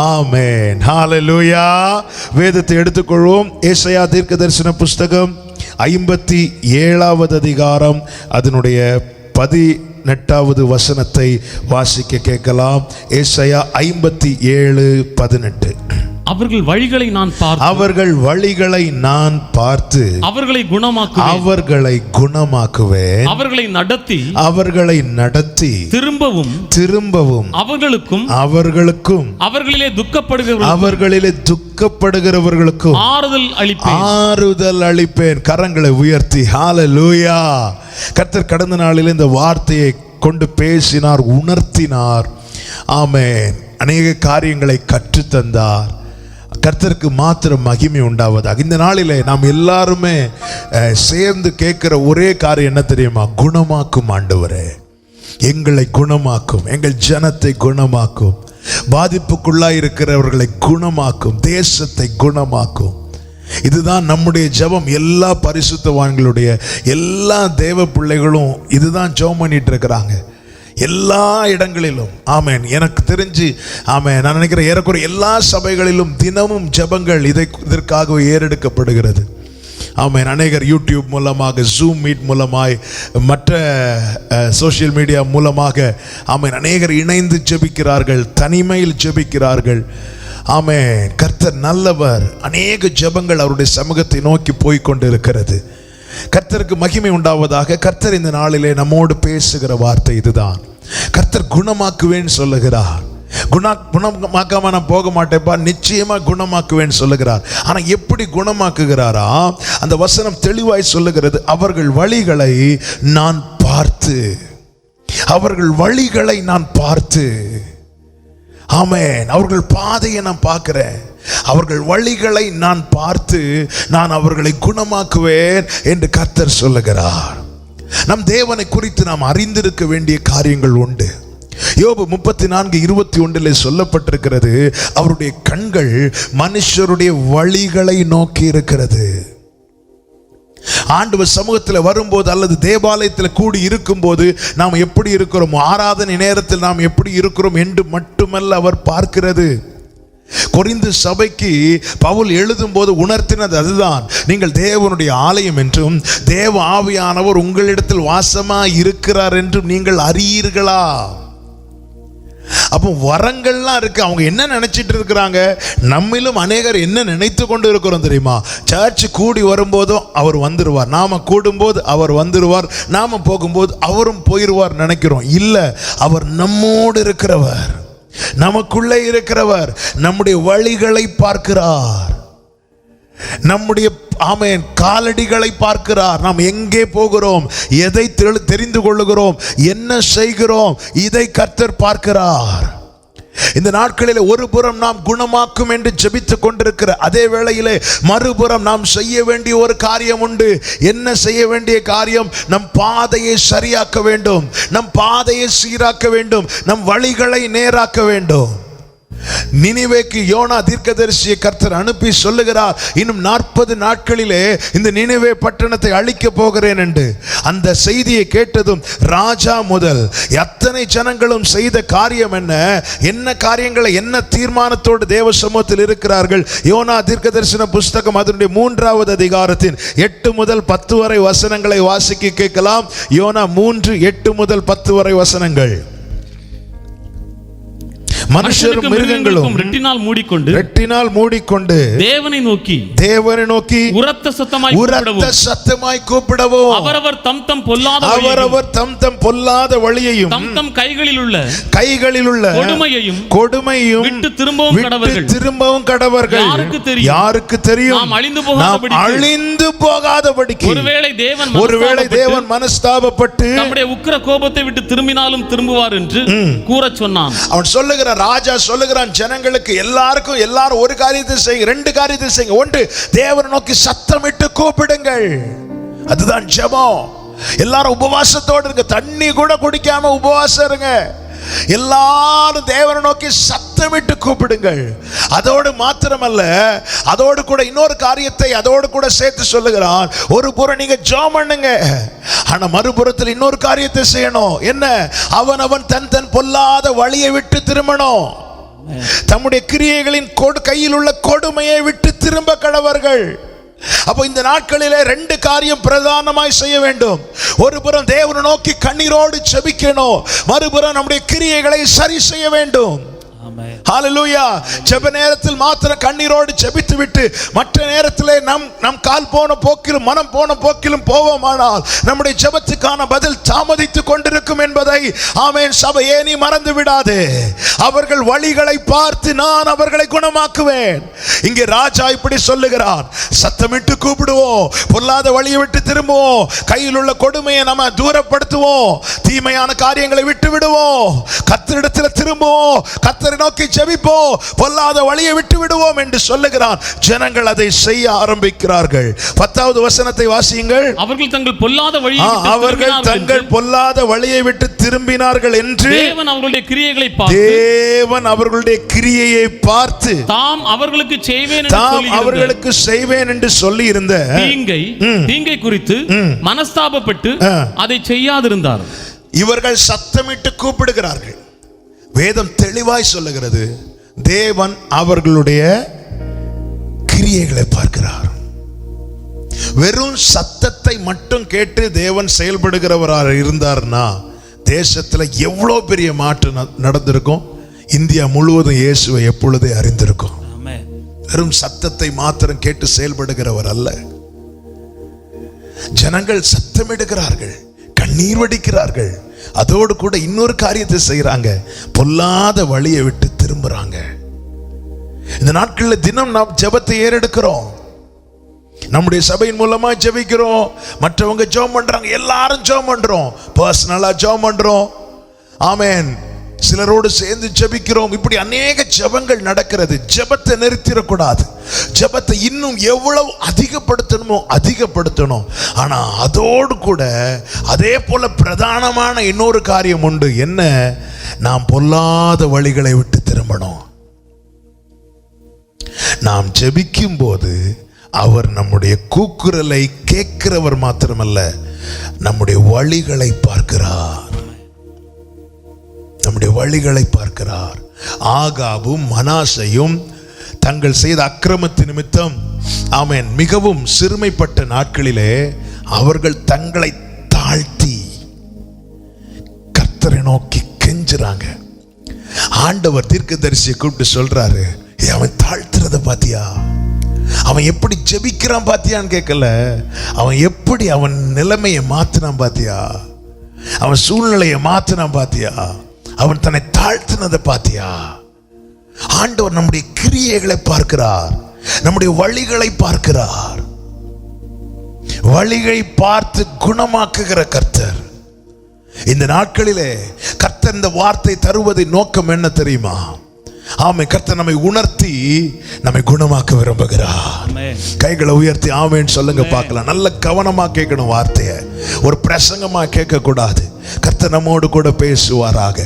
ஆமென். ஹalleluya. வேதத்தை எடுத்துக்கொள்வோம். ஏசாயா தீர்க்கதரிசன புஸ்தகம் 57வது அதிகாரம் அதனுடைய 18வது வசனத்தை வாசிக்க கேட்கலாம். ஏசாயா 57:18. அவர்கள் வழிகளை நான் பார்த்து அவர்களை குணமாக்குவேன், அவர்களை நடத்தி திரும்பவும் அவர்களுக்கும் அவர்களிலே துக்கப்படுகிறவர்களுக்கும் ஆறுதல் அளிப்பேன். கரங்களை உயர்த்தி ஹalleluya. கர்த்தர் கடந்த நாளில் இந்த வார்த்தையை கொண்டு பேசினார், உணர்த்தினார். ஆமென். அநேக காரியங்களை கற்றுத்தந்தார். கர்த்தருக்கு மாத்திரம் மகிமை உண்டாவதாக. இந்த நாளிலே நாம் எல்லாருமே சேர்ந்து கேட்கிற ஒரே காரியம் என்ன தெரியுமா? குணமாக்கும் ஆண்டவரே, எங்களை குணமாக்கும், எங்கள் ஜனத்தை குணமாக்கும், பாதிப்புக்குள்ளாய் இருக்கிறவர்களை குணமாக்கும், தேசத்தை குணமாக்கும். இதுதான் நம்முடைய ஜெபம். எல்லா பரிசுத்தவான்களுடைய எல்லா தேவ பிள்ளைகளும் இதுதான் ஜெபம் பண்ணிட்டு இருக்கிறாங்க எல்லா இடங்களிலும். ஆமென். எனக்கு தெரிஞ்சு ஆமென், நான் நினைக்கிறேன் ஏறக்குறைய எல்லா சபைகளிலும் தினமும் ஜெபங்கள் இதற்காகவே ஏறெடுக்கப்படுகிறது. ஆமென். அநேகர் யூடியூப் மூலமாக, ஜூம் மீட் மூலமாய், மற்ற சோஷியல் மீடியா மூலமாக ஆமென் அநேகர் இணைந்து ஜெபிக்கிறார்கள், தனிமையில் ஜெபிக்கிறார்கள். ஆமென். கர்த்தர் நல்லவர். அநேக ஜெபங்கள் அவருடைய சமூகத்தை நோக்கி போய்கொண்டு இருக்கிறது. கர்த்தருக்கு மகிமை உண்டாவதாக. கர்த்தர் இந்த நாளிலே நம்மோடு பேசுகிற வார்த்தை இதுதான். கர்த்தர் குணமாக்குவேன் சொல்லுகிறார். குணமாக்காம நான் போக மாட்டேப்பா, நிச்சயமா குணமாக்குவேன் சொல்லுகிறார். ஆனா எப்படி குணமாக்குகிறாரா? அந்த வசனம் தெளிவாய் சொல்லுகிறது, அவர்கள் வழிகளை நான் பார்த்து. ஆமென். அவர்கள் பாதையை நான் பார்க்கிறேன், அவர்கள் வழிகளை நான் பார்த்து நான் அவர்களை குணமாக்குவேன் என்று கர்த்தர் சொல்லுகிறார். நம் தேவனை குறித்து நாம் அறிந்திருக்க வேண்டிய காரியங்கள் உண்டு. யோபு 34:21 சொல்லப்பட்டிருக்கிறது, அவருடைய கண்கள் மனுஷருடைய வழிகளை நோக்கி இருக்கிறது. ஆண்டவர் சமூகத்தில் வரும்போது அல்லது தேவாலயத்தில் கூடி இருக்கும்போது நாம் எப்படி இருக்கிறோம், ஆராதனை நேரத்தில் நாம் எப்படி இருக்கிறோம் என்று மட்டுமல்ல அவர் பார்க்கிறது. கொரிந்து சபைக்கு பவுல் எழுதும் போது உணர்த்தினது அதுதான். நீங்கள் தேவனுடைய ஆலயம் என்றும் தேவ ஆவியானவர் உங்களிடத்தில் வாசமா இருக்கிறார் என்றும் நீங்கள் அறியீர்களா? அப்போ வரங்கள்லாம் இருக்கு. அவங்க என்ன நினைச்சிட்டு இருக்கிறாங்க? நம்மிலும் அநேகர் என்ன நினைத்து கொண்டு இருக்கிறோம் தெரியுமா? சர்ச் கூடி வரும்போதும் அவர் வந்துருவார், நாம கூடும்போது அவர் வந்துருவார், நாம போகும்போது அவரும் போயிருவார் நினைக்கிறோம். இல்ல, அவர் நம்மோடு இருக்கிறவர், நமக்குள்ளே இருக்கிறவர், நம்முடைய வழிகளை பார்க்கிறார், நம்முடைய ஆமென் காலடிகளை பார்க்கிறார். நாம் எங்கே போகிறோம், எதை தெரிந்து கொள்ளுகிறோம், என்ன செய்கிறோம், இதை கர்த்தர் பார்க்கிறார். இந்த நாட்களில் ஒரு புறம் நாம் குணமாக்கும் என்று ஜெபித்துக் கொண்டிருக்கிற அதே வேளையிலே மறுபுறம் நாம் செய்ய வேண்டிய ஒரு காரியம் உண்டு. என்ன செய்ய வேண்டிய காரியம்? நம் பாதையை சரியாக்க வேண்டும், நம் பாதையை சீராக்க வேண்டும், நம் வழிகளை நேராக்க வேண்டும். நினிவேக்கு யோனா தீர்க்கதரிசியை கர்த்தர் அனுப்பி சொல்லுகிறார், இன்னும் 40 நாட்களிலே இந்த நினிவே பட்டணத்தை அழிக்க போகிறேன் என்று. அந்த செய்தியை கேட்டதும் ராஜா முதல் அத்தனை ஜனங்களும் செய்த காரியம் என்ன காரியங்களை, என்ன தீர்மானத்தோடு தேவ சமூகத்தில் இருக்கிறார்கள். யோனா தீர்க்கதரிசன புஸ்தகம் அதனுடைய 3வது அதிகாரத்தின் 8 முதல் 10 வரை வசனங்களை வாசிக்க கேட்கலாம். யோனா 3:8 முதல் 10 வரை வசனங்கள். மனுஷரும் மிருகங்களும் ரெட்டினால் மூடிக்கொண்டு தேவனை நோக்கி உரத்த சத்தமாய் கூப்பிடவும் அவரவர் தம் பொல்லாத வழியையும் தம் கைகளில் உள்ள கொடுமையையும் விட்டு திரும்பவும் கடவர்கள். யாருக்கு தெரியும்? நாம் அழிந்து போகாதபடிக்கு. ஒருவேளை தேவன் மனஸ்தாபப்பட்டு நம்முடைய உக்கிர கோபத்தை விட்டு திரும்பினாலும் திரும்புவார் என்று கூற சொன்னான். அவன் சொல்லுகிறான், ராஜா சொல்லுகிறான் ஜனங்களுக்கு, எல்லாரும் ஒரு காரியத்தை செய்யுங்க, 2 காரியத்தை செய்யுங்க. ஒன்று, தேவனை நோக்கி சத்தமிட்டு கூப்பிடுங்கள். அதுதான் ஜெபம். எல்லாரும் உபவாசத்தோடு இருங்க, தண்ணி கூட குடிக்காம உபவாசம் இருங்க. எல்லாரும் தேவனை நோக்கி சத்தமிட்டு கூப்பிடுங்கள். அதோடு மாத்திரமல்ல, அதோடு கூட இன்னொரு காரியத்தை அதோடு கூட சேர்த்து சொல்லுகிறான். ஒரு புறம் நீங்க ஜெபம் பண்ணுங்க, ஆனா மறுபுறத்தில் இன்னொரு காரியத்தை செய்யணும். என்ன? அவன் தன் பொல்லாத வழியை விட்டு திரும்பணும். தம்முடைய கிரியைகளின் கையில் உள்ள கொடுமையை விட்டு திரும்ப கடவர்கள். அப்போ இந்த நாட்களிலே ரெண்டு காரியம் பிரதானமாய் செய்ய வேண்டும். ஒரு புறம் தேவனை நோக்கி கண்ணீரோடு ஜெபிக்கணும், மறுபுறம் நம்முடைய கிரியைகளை சரி செய்ய வேண்டும். ஹalleluya. ஜெப நேரத்தில் மாத்திரம் கண்ணீரோடு ஜெபித்து விட்டு மற்ற நேரத்திலே நம் கால் போன போக்கிலும் மனம் போன போக்கிலும் போவோமானால் நம்முடைய ஜெபத்துக்கான பதில் தாமதித்துக் கொண்டிருக்கும் என்பதை ஆமென் சபையே நீ மறந்து விடாதே. அவர்கள் வழிகளை பார்த்து நான் அவர்களை குணமாக்குவேன். இங்கே ராஜா இப்படி சொல்லுகிறார், சத்தமிட்டு கூப்பிடுவோம், பொல்லாத வழியை விட்டு திரும்புவோம், கையில் உள்ள கொடுமையை நம்ம தூரப்படுத்துவோம், தீமையான காரியங்களை விட்டு விடுவோம், கர்த்தரிடத்தில் திரும்புவோம், கர்த்தரை நோக்கி ஜெபிப்போம், பொல்லாத வழியை விட்டு விடுவோம் என்று சொல்லுகிறார். ஜனங்கள் அதை செய்ய ஆரம்பிக்கிறார்கள். 10வது வசனத்தை வாசியுங்கள். அவர்கள் தங்கள் பொல்லாத வழியை விட்டு திரும்பினார்கள் என்று தேவன் அவர்களுடைய கிரியையை பார்த்து தாம் அவர்களுக்கு செய்வேன் என்று சொல்லி இருந்த தீங்கை குறித்து மனஸ்தாபப்பட்டு அதை செய்யாதிருந்தார். இவர்கள் சத்தமிட்டு கூப்பிடுகிறார்கள். வேதம் தெளிவாய் சொல்லுகிறது, தேவன் அவர்களுடைய கிரியைகளை பார்க்கிறார். வெறும் சத்தத்தை மட்டும் கேட்டு தேவன் செயல்படுகிறவராக இருந்தார்னா தேசத்துல எவ்வளவு பெரிய மாற்றம் நடந்திருக்கும். இந்தியா முழுவதும் இயேசுவை எப்பொழுதே அறிந்திருக்கும். வெறும் சத்தத்தை மாத்திரம் கேட்டு செயல்படுகிறவர் அல்ல. ஜனங்கள் சத்தமிடுகிறார்கள், கண்ணீர் வடிக்கிறார்கள், அதோடு கூட இன்னொரு காரியத்தை செய்யறாங்க, பொல்லாத வழியை விட்டு திரும்புறாங்க. இந்த நாட்களில் தினம் நாம் ஜெபத்தை ஏறெடுக்கிறோம், நம்முடைய சபையின் மூலமா ஜெபிக்கிறோம், மற்றவங்க ஜெபம் பண்றாங்க, எல்லாரும் ஜெபம் பண்றோம், பர்சனலா ஜெபம் பண்றோம், ஆமென், சிலரோடு சேர்ந்து ஜெபிக்கிறோம். இப்படி அநேக ஜெபங்கள் நடக்கிறது. ஜெபத்தை நிறுத்திடக்கூடாது. ஜெபத்தை இன்னும் எவ்வளவு அதிகப்படுத்தணும். ஆனா அதோடு கூட அதே போல பிரதானமான இன்னொரு காரியம் உண்டு. என்ன? நாம் பொல்லாத வழிகளை விட்டு திரும்பணும். நாம் ஜெபிக்கும் போது அவர் நம்முடைய கூக்குரலை கேட்கிறவர் மாத்திரமல்ல, நம்முடைய வழிகளை பார்க்கிறார். நம்முடைய வழிகளை பார்க்கிறார். ஆகாபும் மனாசையும் தங்கள் செய்த அக்கிரமத்து நிமித்தம் ஆமென் மிகவும் சிறுமைப்பட்ட நாட்களிலே அவர்கள் தங்களை தாழ்த்தி கர்த்தரை நோக்கி கெஞ்சுறாங்க. ஆண்டவர் தீர்க்கதரிசியை கூப்பிட்டு சொல்றாரு, அவன் தாழ்த்துறத பாத்தியா, அவன் எப்படி ஜெபிக்கிறான் பாத்தியான்னு கேட்கல, அவன் எப்படி அவன் நிலைமையை மாத்தினான் பாத்தியா, அவன் சூழ்நிலையை மாத்தினான் பாத்தியா, அவன் தன்னை தாழ்த்தினதை பாத்தியா. ஆண்டவர் நம்முடைய கிரியைகளை பார்க்கிறார், நம்முடைய வழிகளை பார்க்கிறார். வழிகளை பார்த்து குணமாக்குகிற கர்த்தர். இந்த நாட்களிலே கர்த்தர் இந்த வார்த்தை தருவதின் நோக்கம் என்ன தெரியுமா? ஆமே, கர்த்தர் நம்மை உணர்த்தி நம்மை குணமாக்க விரும்புகிறார். கைகளை உயர்த்தி ஆமேன்னு சொல்லுங்க பார்க்கலாம். நல்ல கவனமா கேட்கணும் வார்த்தையை, ஒரு பிரசங்கமா கேட்க கூடாது. கர்த்தர் நம்மோடு கூட பேசுவாராக.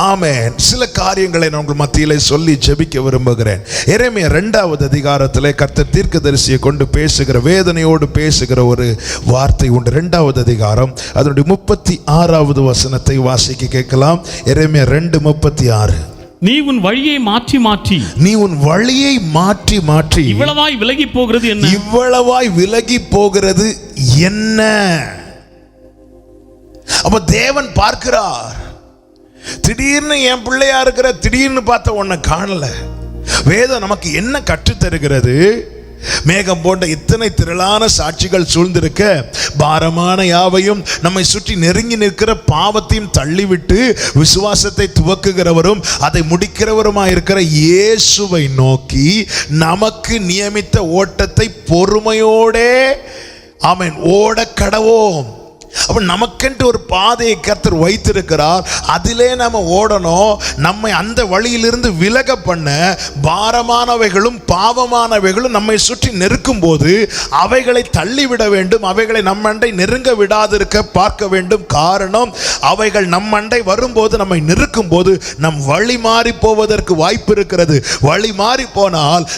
ஆமென். சில காரியங்களை நான் உங்கள் மத்தியிலே சொல்லி ஜெபிக்க விரும்புகிறேன். எரேமியா 2வது அதிகாரத்திலே கர்த்தர் தீர்க்கதரிசியை கொண்டு பேசுகிற, வேதனையோடு பேசுகிற ஒரு வார்த்தை உண்டு. 2வது அதிகாரம் அதனுடைய 36வது வசனத்தை வாசிக்க கேட்கலாம். எரேமியா 2:36. நீ உன் வழியை மாற்றி மாற்றி இவ்வளவாய் விலகி போகிறது என்ன? அப்ப தேவன் பார்க்கிறார். திடீர்னு என் பிள்ளையா இருக்கிற, திடீர்னு பார்த்த உன்னை காணல. வேதம் நமக்கு என்ன கற்று தருகிறது? மேகம் போன்ற இத்தனை திரளான சாட்சிகள் சூழ்ந்திருக்க, பாரமான யாவையும் நம்மை சுற்றி நெருங்கி நிற்கிற பாவத்தையும் தள்ளிவிட்டு விசுவாசத்தை துவக்குகிறவரும் அதை முடிக்கிறவருமாயிருக்கிற இயேசுவை நோக்கி நமக்கு நியமித்த ஓட்டத்தை பொறுமையோடே ஆமென் ஓட கடவோம். அப்ப நமக்கென்று ஒரு பாதையை கர்த்தர் வைத்திருக்கிறார். அதிலே நம்ம ஓடணும். நம்மை அந்த வழியிலிருந்து விலக பண்ண பாரமானவைகளும் பாவமானவைகளும் நம்மை சுற்றி நெருக்கும் போது அவைகளை தள்ளிவிட வேண்டும். அவைகளை நம்மண்டை நெருங்க விடாதிருக்க பார்க்க வேண்டும். காரணம், அவைகள் நம்மண்டை வரும்போது, நம்மை நெருக்கும் போது நம் வழி மாறி போவதற்கு வாய்ப்பு இருக்கிறது. வழி மாறி போனால்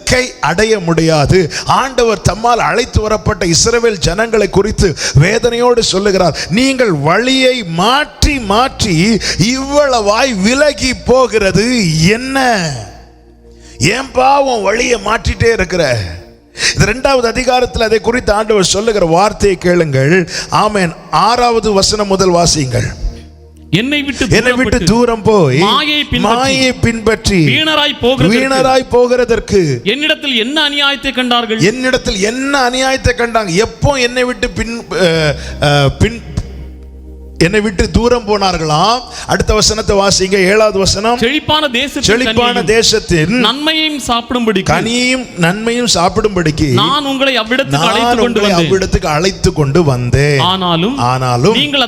இலக்கை அடைய முடியாது. ஆண்டவர் தம்மால் அழைத்து வரப்பட்ட இஸ்ரவேல் ஜனங்களை குறித்து வேதனையோடு சொல்லுகிறார், நீங்கள் வழியை மாற்றி மாற்றி இவ்வளவாய் விலகி போகிறது என்ன? ஏன் பாவம் வழியை மாற்றிட்டே இருக்கிற? இது 2வது அதிகாரத்தில் அதை குறித்து ஆண்டவர் சொல்லுகிற வார்த்தையை கேளுங்கள். ஆமென். 6வது வசனம் முதல் வாசியுங்கள். என்னை விட்டு தூரம் போய் மாயை பின்பற்றி வீணராய் போகிறதற்கு என்னிடத்தில் என்ன அநியாயத்தை கண்டாங்க? எப்போ என்னை விட்டு என்னை விட்டு தூரம் போனார்களாம். அடுத்த வசனத்தை வாசிங்க. 7வது வசனம். செழிப்பான தேசத்தின் நன்மையும் சாப்பிடும்படி கனியும் நன்மையும் சாப்பிடும்படிக்கு நான் உங்களை அவ்விடத்துக்கு அழைத்து கொண்டு வந்தேன். ஆனாலும் நீங்கள்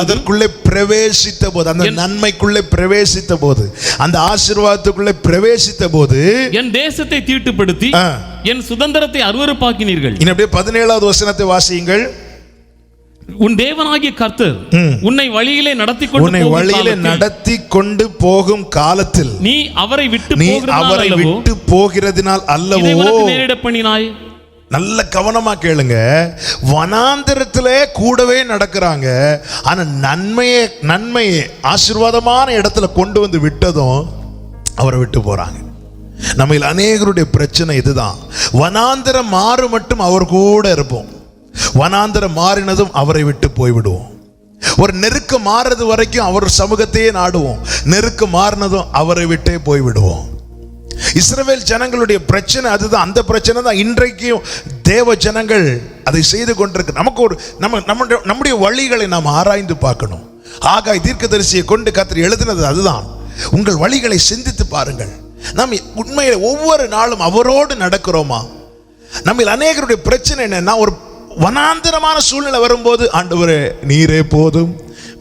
அதற்குள்ளே பிரவேசித்த போது, அந்த நன்மைக்குள்ளே பிரவேசித்த போது, அந்த ஆசீர்வாதத்துக்குள்ளே பிரவேசித்த போது என் தேசத்தை தீட்டுப்படுத்தி என் சுதந்திரத்தை அருவருப்பாக்கினீர்கள். அப்படியே 17வது வசனத்தை வாசியுங்கள். உன் தேவனாகிய கர்த்தர் உன்னை வழியிலே நடத்தி கொண்டு போகும் காலத்தில் நீ அவரை விட்டு போகிறதினால் அல்லவோ நேரிடப் பண்ணினாய். நல்ல கவனமா கேளுங்க. வனாந்திரத்திலே கூடவே நடக்கிறாங்க. ஆனா நன்மையை ஆசீர்வாதமான இடத்துல கொண்டு வந்து விட்டதும் அவரை விட்டு போறாங்க. நம்ம அநேகருடைய பிரச்சனை இதுதான். வனாந்திரம் மாறு மட்டும் அவர் கூட இருப்போம், வனாந்திரம் மாறினதும் அவரை விட்டு போய்விடுவோம். ஒரு நெருக்கம் மாறுறது வரைக்கும் அவர் சமூகத்தையே நாடுவோம், நெருக்கம் மாறினதும் அவரை விட்டே போய்விடுவோம். இஸ்ரவேல் ஜனங்களுடைய பிரச்சனை அதுதான். அந்த பிரச்சனை தான் இன்றைக்கும் தேவ ஜனங்கள் அதை செய்து கொண்டிருக்கு. நமக்கு ஒரு நம்முடைய வழிகளை நாம் ஆராய்ந்து பார்க்கணும். ஆகாய் தீர்க்கதரிசியை கொண்டு கர்த்தர் எழுதினது அதுதான். உங்கள் வழிகளை சிந்தித்து பாருங்கள். நாம் உண்மையில ஒவ்வொரு நாளும் அவரோடு நடக்கிறோமா? நம்ம அநேகருடைய பிரச்சனை என்னன்னா, ஒரு வனாந்திரமான சூழ்நிலை வரும்போது ஆண்டவரே நீரே போதும்,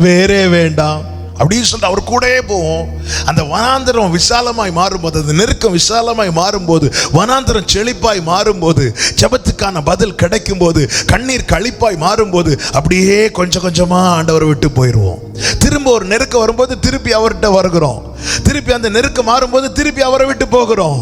வேறே வேண்டாம் அப்படின்னு சொல்லிட்டு அவர் கூடவே போவோம். அந்த வனாந்திரம் விசாலமாய் மாறும்போது, அந்த நெருக்கம் விசாலமாய் மாறும்போது, வனாந்திரம் செழிப்பாய் மாறும்போது, ஜெபத்துக்கான பதில் கிடைக்கும் போது, கண்ணீர் களிப்பாய் மாறும்போது, அப்படியே கொஞ்சம் கொஞ்சமா ஆண்டவரை விட்டு போயிடுவோம். திரும்ப ஒரு நெருக்கம் வரும்போது திருப்பி அவர்கிட்ட வருகிறோம், திருப்பி அந்த நெருக்கம் மாறும்போது திருப்பி அவரை விட்டு போகிறோம்.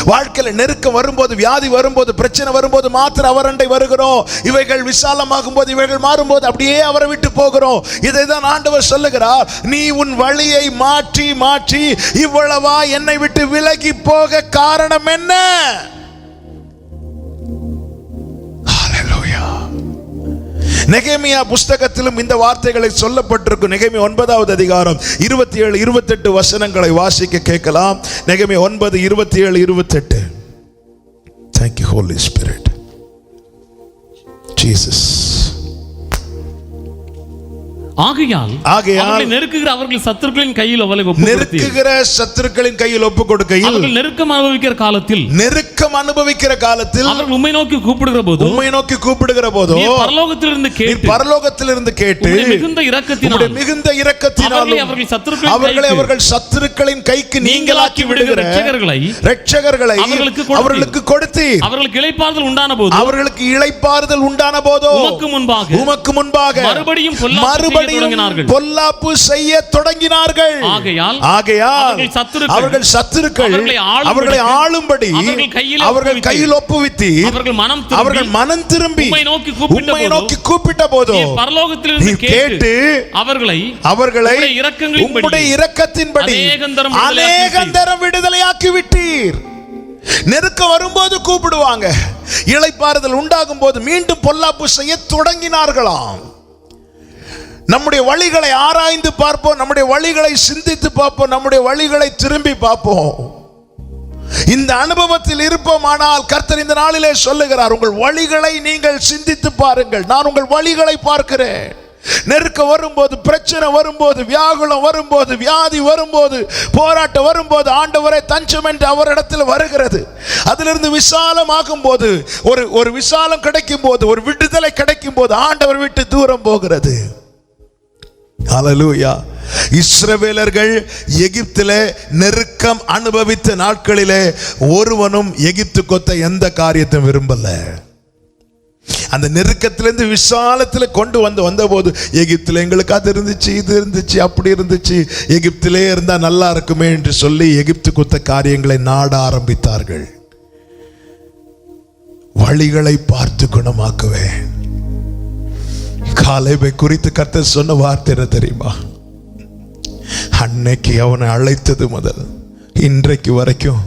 வாழ்க்கையில நெருக்கம் வரும்போது, வியாதி வரும்போது, பிரச்சனை வரும்போது மாத்திரம் அவரண்டை வருகிறோம். இவைகள் விசாலமாகும் போது, இவைகள் மாறும்போது அப்படியே அவரை விட்டு போகிறோம். இதைதான் ஆண்டவர் சொல்லுகிறார், நீ உன் வழியை மாற்றி மாற்றி இவ்வளவா என்னை விட்டு விலகி போக காரணம் என்ன? நெகேமியா புஸ்தகத்திலும் இந்த வார்த்தைகளை சொல்லப்பட்டிருக்கும். நெகேமியா 9வது அதிகாரம் 27 28 வசனங்களை வாசிக்க கேட்கலாம். நெகேமியா 9 27 28. Thank you Holy Spirit. Jesus. ஆகையால் நெருக்குகிற அவர்கள் சத்துருக்களின் கையில் ஒப்புக் கொடுக்கையில், அவர்கள் நெருக்கம் அனுபவிக்கிற காலத்தில் அவர்கள் உம்மை நோக்கி கூப்பிடுகிற போதோ பரலோகத்திலிருந்து கேட்டு மிகுந்த இரக்கத்தினாலும் அவர்களை அவர்கள் சத்துருக்களின் கைக்கு நீங்களாக்கி விடுகிற இரட்சகர்களை அவர்களுக்கு கொடுத்தீர். அவர்களுக்கு இளைப்பாறுதல் உண்டான போதோ உமக்கு முன்பாக மறுபடியும் பொல்லாப்பு செய்ய தொடங்கினார்கள். ஆகையால் அவர்கள் சத்துருக்கள் அவர்களை ஆளும்படி அவர்கள் கையில் ஒப்புவித்தீர். அவர்கள் மனம் திரும்பி உம்மை நோக்கி கூப்பிட்ட போதோ நீர் கேட்டு அவர்களை உம்முடைய இரக்கத்தின்படி அநேகந்தரம் விடுதலையாக்கி விட்டீர். நெருக்கம் வரும்போது கூப்பிடுவாங்க, இளைப்பாறுதல் உண்டாகும் போது மீண்டும் பொல்லாப்பு செய்ய தொடங்கினார்களாம். நம்முடைய வழிகளை ஆராய்ந்து பார்ப்போம், நம்முடைய வழிகளை சிந்தித்து பார்ப்போம், நம்முடைய வழிகளை திரும்பி பார்ப்போம். இந்த அனுபவத்தில் இருப்போமானால் கர்த்தர் இந்த நாளிலே சொல்லுகிறார், உங்கள் வழிகளை நீங்கள் சிந்தித்து பாருங்கள், நான் உங்கள் வழிகளை பார்க்கிறேன். நெருக்கம் வரும்போது, பிரச்சனை வரும்போது, வியாகுலம் வரும்போது, வியாதி வரும்போது, போராட்டம் வரும்போது, ஆண்டவரே தஞ்சம் என்று அவரிடத்தில் வருகிறது. அதிலிருந்து விசாலமாகும் போது, ஒரு விசாலம் கிடைக்கும் போது, ஒரு விடுதலை கிடைக்கும் போது ஆண்டவர் விட்டு தூரம் போகிறது. ஹல்லேலூயா. இஸ்ரவேலர்கள் எகிப்திலே நெருக்கம் அனுபவித்த நாட்களிலே ஒருவனும் எகிப்து கொத்த எந்த காரியத்தையும் விரும்பல. அந்த நெருக்கத்திலிருந்து விசாலத்தில் கொண்டு வந்தபோது எகிப்தில் எங்களுக்கு அது இருந்துச்சு, இது இருந்துச்சு, அப்படி இருந்துச்சு, எகிப்திலே இருந்தா நல்லா இருக்குமே என்று சொல்லி எகிப்து குத்த காரியங்களை நாட ஆரம்பித்தார்கள். வழிகளை பார்த்து குணமாக்குவேன். காலேபை குறித்து கர்த்தர் சொன்ன வார்த்தை என்ன தெரியுமா? அன்னைக்கு அவனை அழைத்தது முதல் இன்றைக்கு வரைக்கும்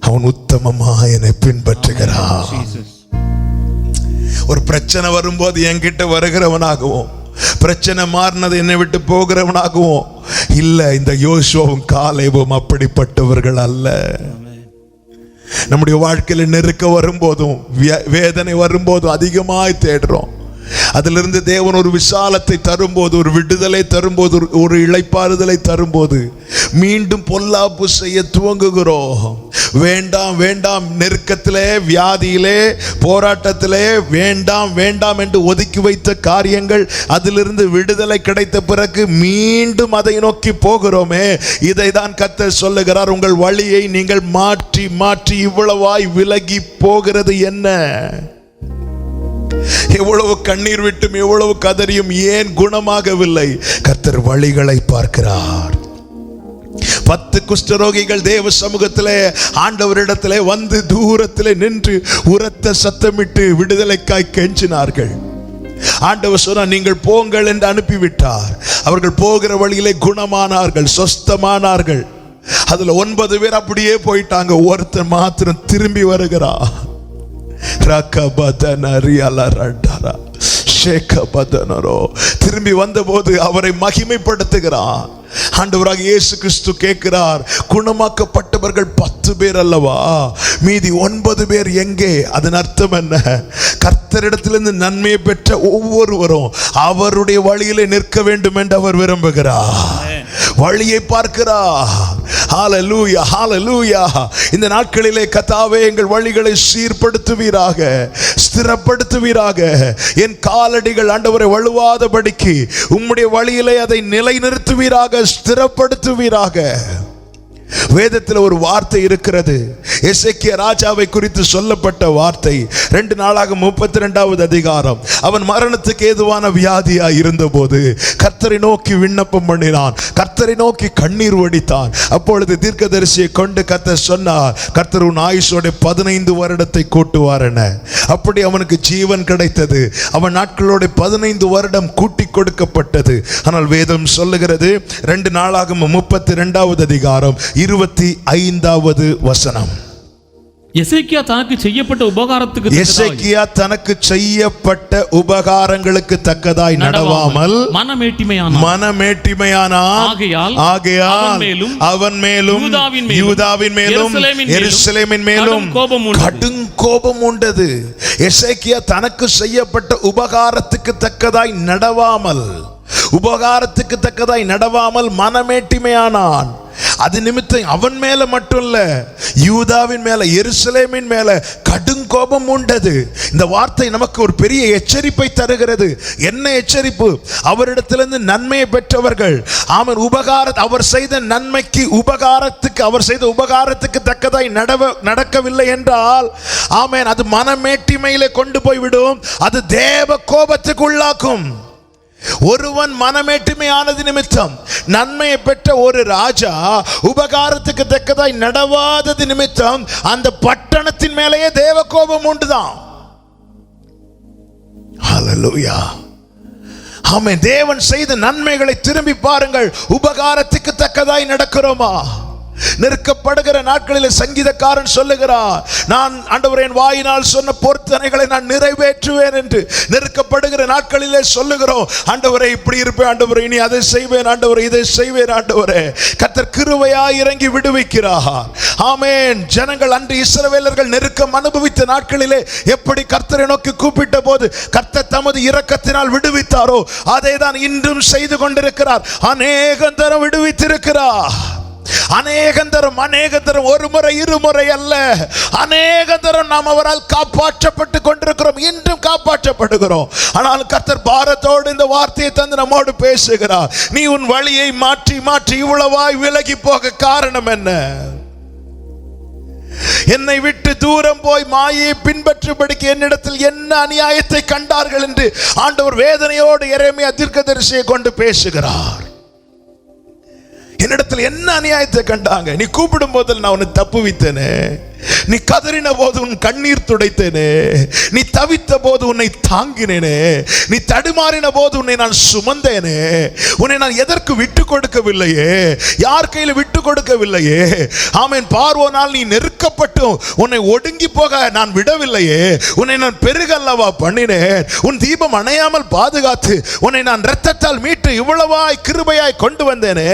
அவன் உத்தமமா என்னை பின்பற்றுகிறான். ஒரு பிரச்சனை வரும்போது என்கிட்ட வருகிறவனாகவும், பிரச்சனை மாறினது என்னை விட்டு போகிறவனாகவும் இல்ல. இந்த யோசுவாவும் காலேபும் அப்படிப்பட்டவர்கள் அல்ல. நம்முடைய வாழ்க்கையில் நெருக்க வரும்போதும் வேதனை வரும்போதும் அதிகமாய் தேடுறோம். அதிலிருந்து தேவன் ஒரு விசாலத்தை தரும்போது, ஒரு விடுதலை தரும்போது, ஒரு இளைப்பாறுதலை தரும்போது மீண்டும் பொல்லாப்பு செய்ய துவங்குகிறோம். வேண்டாம் வேண்டாம், நெருக்கத்திலே, வியாதியிலே, போராட்டத்திலே வேண்டாம் வேண்டாம் என்று ஒதுக்கி வைத்த காரியங்கள் அதிலிருந்து விடுதலை கிடைத்த பிறகு மீண்டும் அதை நோக்கி போகிறோமே. இதை தான் கர்த்தர் சொல்லுகிறார், உங்கள் வழியை நீங்கள் மாற்றி மாற்றி இவ்வளவாய் விலகி போகிறது என்ன? எவ்வளவு கண்ணீர் விட்டும் எவ்வளவு கதறியும் ஏன் குணமாகவில்லை? கர்த்தர் வழிகளை பார்க்கிறார். 10 குஷ்டரோகிகள் தேவ சமூகத்திலே ஆண்டவரிடத்திலே வந்து தூரத்திலே நின்று உரத்த சத்தமிட்டு விடுதலைக்காய் கெஞ்சினார்கள். ஆண்டவர் சொன்னார், நீங்கள் போங்கள் என்று அனுப்பிவிட்டார். அவர்கள் போகிற வழியிலே குணமானார்கள், சொஸ்தமானார்கள். அதுல 9 பேர் அப்படியே போயிட்டாங்க. ஒருத்தர் மாத்திரம் திரும்பி வருகிறார். திரும்பி வந்தபோது அவரை மகிமைப்படுத்துகிறார். ஆண்டவராக இயேசு கிறிஸ்து கேட்கிறார், குணமாக்கப்பட்டவர்கள் 10 பேர் அல்லவா, மீதி 9 பேர் எங்கே? அதன் அர்த்தம் என்ன? கர்த்தரிடத்திலிருந்து நன்மையை பெற்ற ஒவ்வொருவரும் அவருடைய வழியிலே நிற்க வேண்டும் என்று அவர் விரும்புகிறார். வழியை பார்க்கிறார். ஹalleluya, ஹalleluya. இந்த நாட்களிலே கர்த்தாவே எங்கள் வழிகளை சீர்படுத்துவீராக, ஸ்திரப்படுத்துவீராக. என் காலடிகள் ஆண்டவரை வழுவாதபடிக்கு உம்முடைய வழியிலே அதை நிலைநிறுத்துவீராக, ஸ்திரப்படுத்துவீராக. வேதத்தில் ஒரு வார்த்தை இருக்கிறது, எசேக்கியா ராஜாவை குறித்து சொல்லப்பட்ட வார்த்தை. 2 நாளாகமம் 32வது அதிகாரம். அவன் மரணத்துக்கு ஏதுவான வியாதியா இருந்தபோது கர்த்தரை நோக்கி விண்ணப்பம் பண்ணினான், கர்த்தரை நோக்கி கண்ணீர் வடித்தான். அப்பொழுது தீர்க்கதரிசியை கொண்டு கர்த்தர் சொன்னார், கர்த்தர் உன் ஆயுசோட 15 வருடத்தை கூட்டுவார் என. அப்படி அவனுக்கு ஜீவன் கிடைத்தது. அவன் நாட்களோட 15 வருடம் கூட்டி கொடுக்கப்பட்டது. ஆனால் வேதம் சொல்லுகிறது 2 நாளாகமம் 32வது அதிகாரம் 25வது வசனம். எசேக்கியா தனக்கு செய்யப்பட்ட உபகாரத்துக்கு எசேக்கியா தனக்கு செய்யப்பட்ட உபகாரங்களுக்கு தக்கதாய் நடவாமல் மனமேட்டிமையானான். ஆகையால் அவன் மேலும் யூதாவின் மேலும் எருசலேமின் மேலும் கடும் கோபம் உண்டது. எசேக்கியா தனக்கு செய்யப்பட்ட உபகாரத்துக்கு தக்கதாய் நடவாமல் மனமேட்டிமையானான். அது நிமித்தம் அவன் மேல மட்டும் இல்ல, யூதாவின் மேல, எருசலேமின் மேல கடும் கோபம் உண்டது. இந்த வார்த்தை நமக்கு ஒரு பெரிய எச்சரிப்பை தருகிறது. என்ன எச்சரிப்பு? அவரிடத்திலிருந்து நன்மையை பெற்றவர்கள், அவர் செய்த நன்மைக்கு, அவர் செய்த உபகாரத்துக்கு தக்கதாய் நடக்கவில்லை என்றால், ஆமென், அது மனமேட்டிமையிலே கொண்டு போய்விடும். அது தேவ கோபத்துக்கு உள்ளாக்கும். ஒருவன் மனமேட்டுமையானது நிமித்தம், நன்மையை பெற்ற ஒரு ராஜா உபகாரத்துக்கு தக்கதாய் நடவாதது நிமித்தம் அந்த பட்டணத்தின் மேலேயே தேவ கோபம் உண்டுதான். ஹalleluya. ஆமென். தேவன் செய்த நன்மைகளை திரும்பி பாருங்கள். உபகாரத்துக்கு தக்கதாய் நடக்கிறோமா? நெருக்கப்படுகிற நாட்களில் சங்கீதக்காரன் சொல்லுகிறார், நான் ஆண்டவரே என் வாயினால் சொன்ன பொருத்தனைகளை நான் நிறைவேற்றுவேன் என்று. நெருக்கப்படுகிற நாட்களிலே சொல்லுகிறோம், ஆண்டவரே இப்படி இருப்பேன், ஆண்டவரே இனி அதை செய்வேன், ஆண்டவரே இதை செய்வேன். ஆண்டவரே கர்த்தர் கிருபையாய் இறங்கி விடுவிக்கிறார். ஆமென். ஜனங்கள் அன்று இஸ்ரவேலர்கள் நெருக்கம் அனுபவித்த நாட்களிலே எப்படி கர்த்தரை நோக்கி கூப்பிட்ட போது கர்த்தர் தமது இரக்கத்தினால் விடுவித்தாரோ அதை தான் இன்றும் செய்து கொண்டிருக்கிறார். அநேகம் தரம் விடுவித்திருக்கிறார். அநேகந்தரம் ஒரு முறை இருமுறை அல்ல, அநேகந்தரம் நாம் அவரால் காப்பாற்றப்பட்டு கொண்டிருக்கிறோம். இன்றும் காப்பாற்றப்படுகிறோம். ஆனால் கர்த்தர் பாரத்தோடு இந்த வார்த்தையை தந்து நம்மோடு பேசுகிறார். நீ உன் வழியை மாற்றி மாற்றி இவ்வளவாய் விலகி போக காரணம் என்ன? என்னை விட்டு தூரம் போய் மாயை பின்பற்றும்படிக்கு என்னிடத்தில் என்ன அநியாயத்தை கண்டார்கள் என்று ஆண்டவர் வேதனையோடு எரேமியா தீர்க்கதரிசியை கொண்டு பேசுகிறார். என்னிடத்தில் என்ன அநியாயத்தை கண்டாங்க? நீ கூப்பிடும் போதில் நான் உன்னை தப்புவித்தேனே, நீ கதறின போது உன் கண்ணீர் துடைத்தேனே, நீ தவித்த போது உன்னை தாங்கினேனே, நீ தடுமாறின போது உன்னை நான் சுமந்தேனே, உன்னை நான் எதற்கு விட்டு கொடுக்கவில்லையே, யார் கையில் விட்டு கொடுக்கவில்லையே. ஆமென். பார்வோனால் நீ நெருக்கப்பட்டும் உன்னை ஒடுங்கி போக நான் விடவில்லையே, உன்னை நான் பெருகல்லவா பண்ணினேன், உன் தீபம் அணையாமல் பாதுகாத்து உன்னை நான் இரத்தத்தால் மீட்டு இவ்வளவாய் கிருபையாய் கொண்டு வந்தேனே.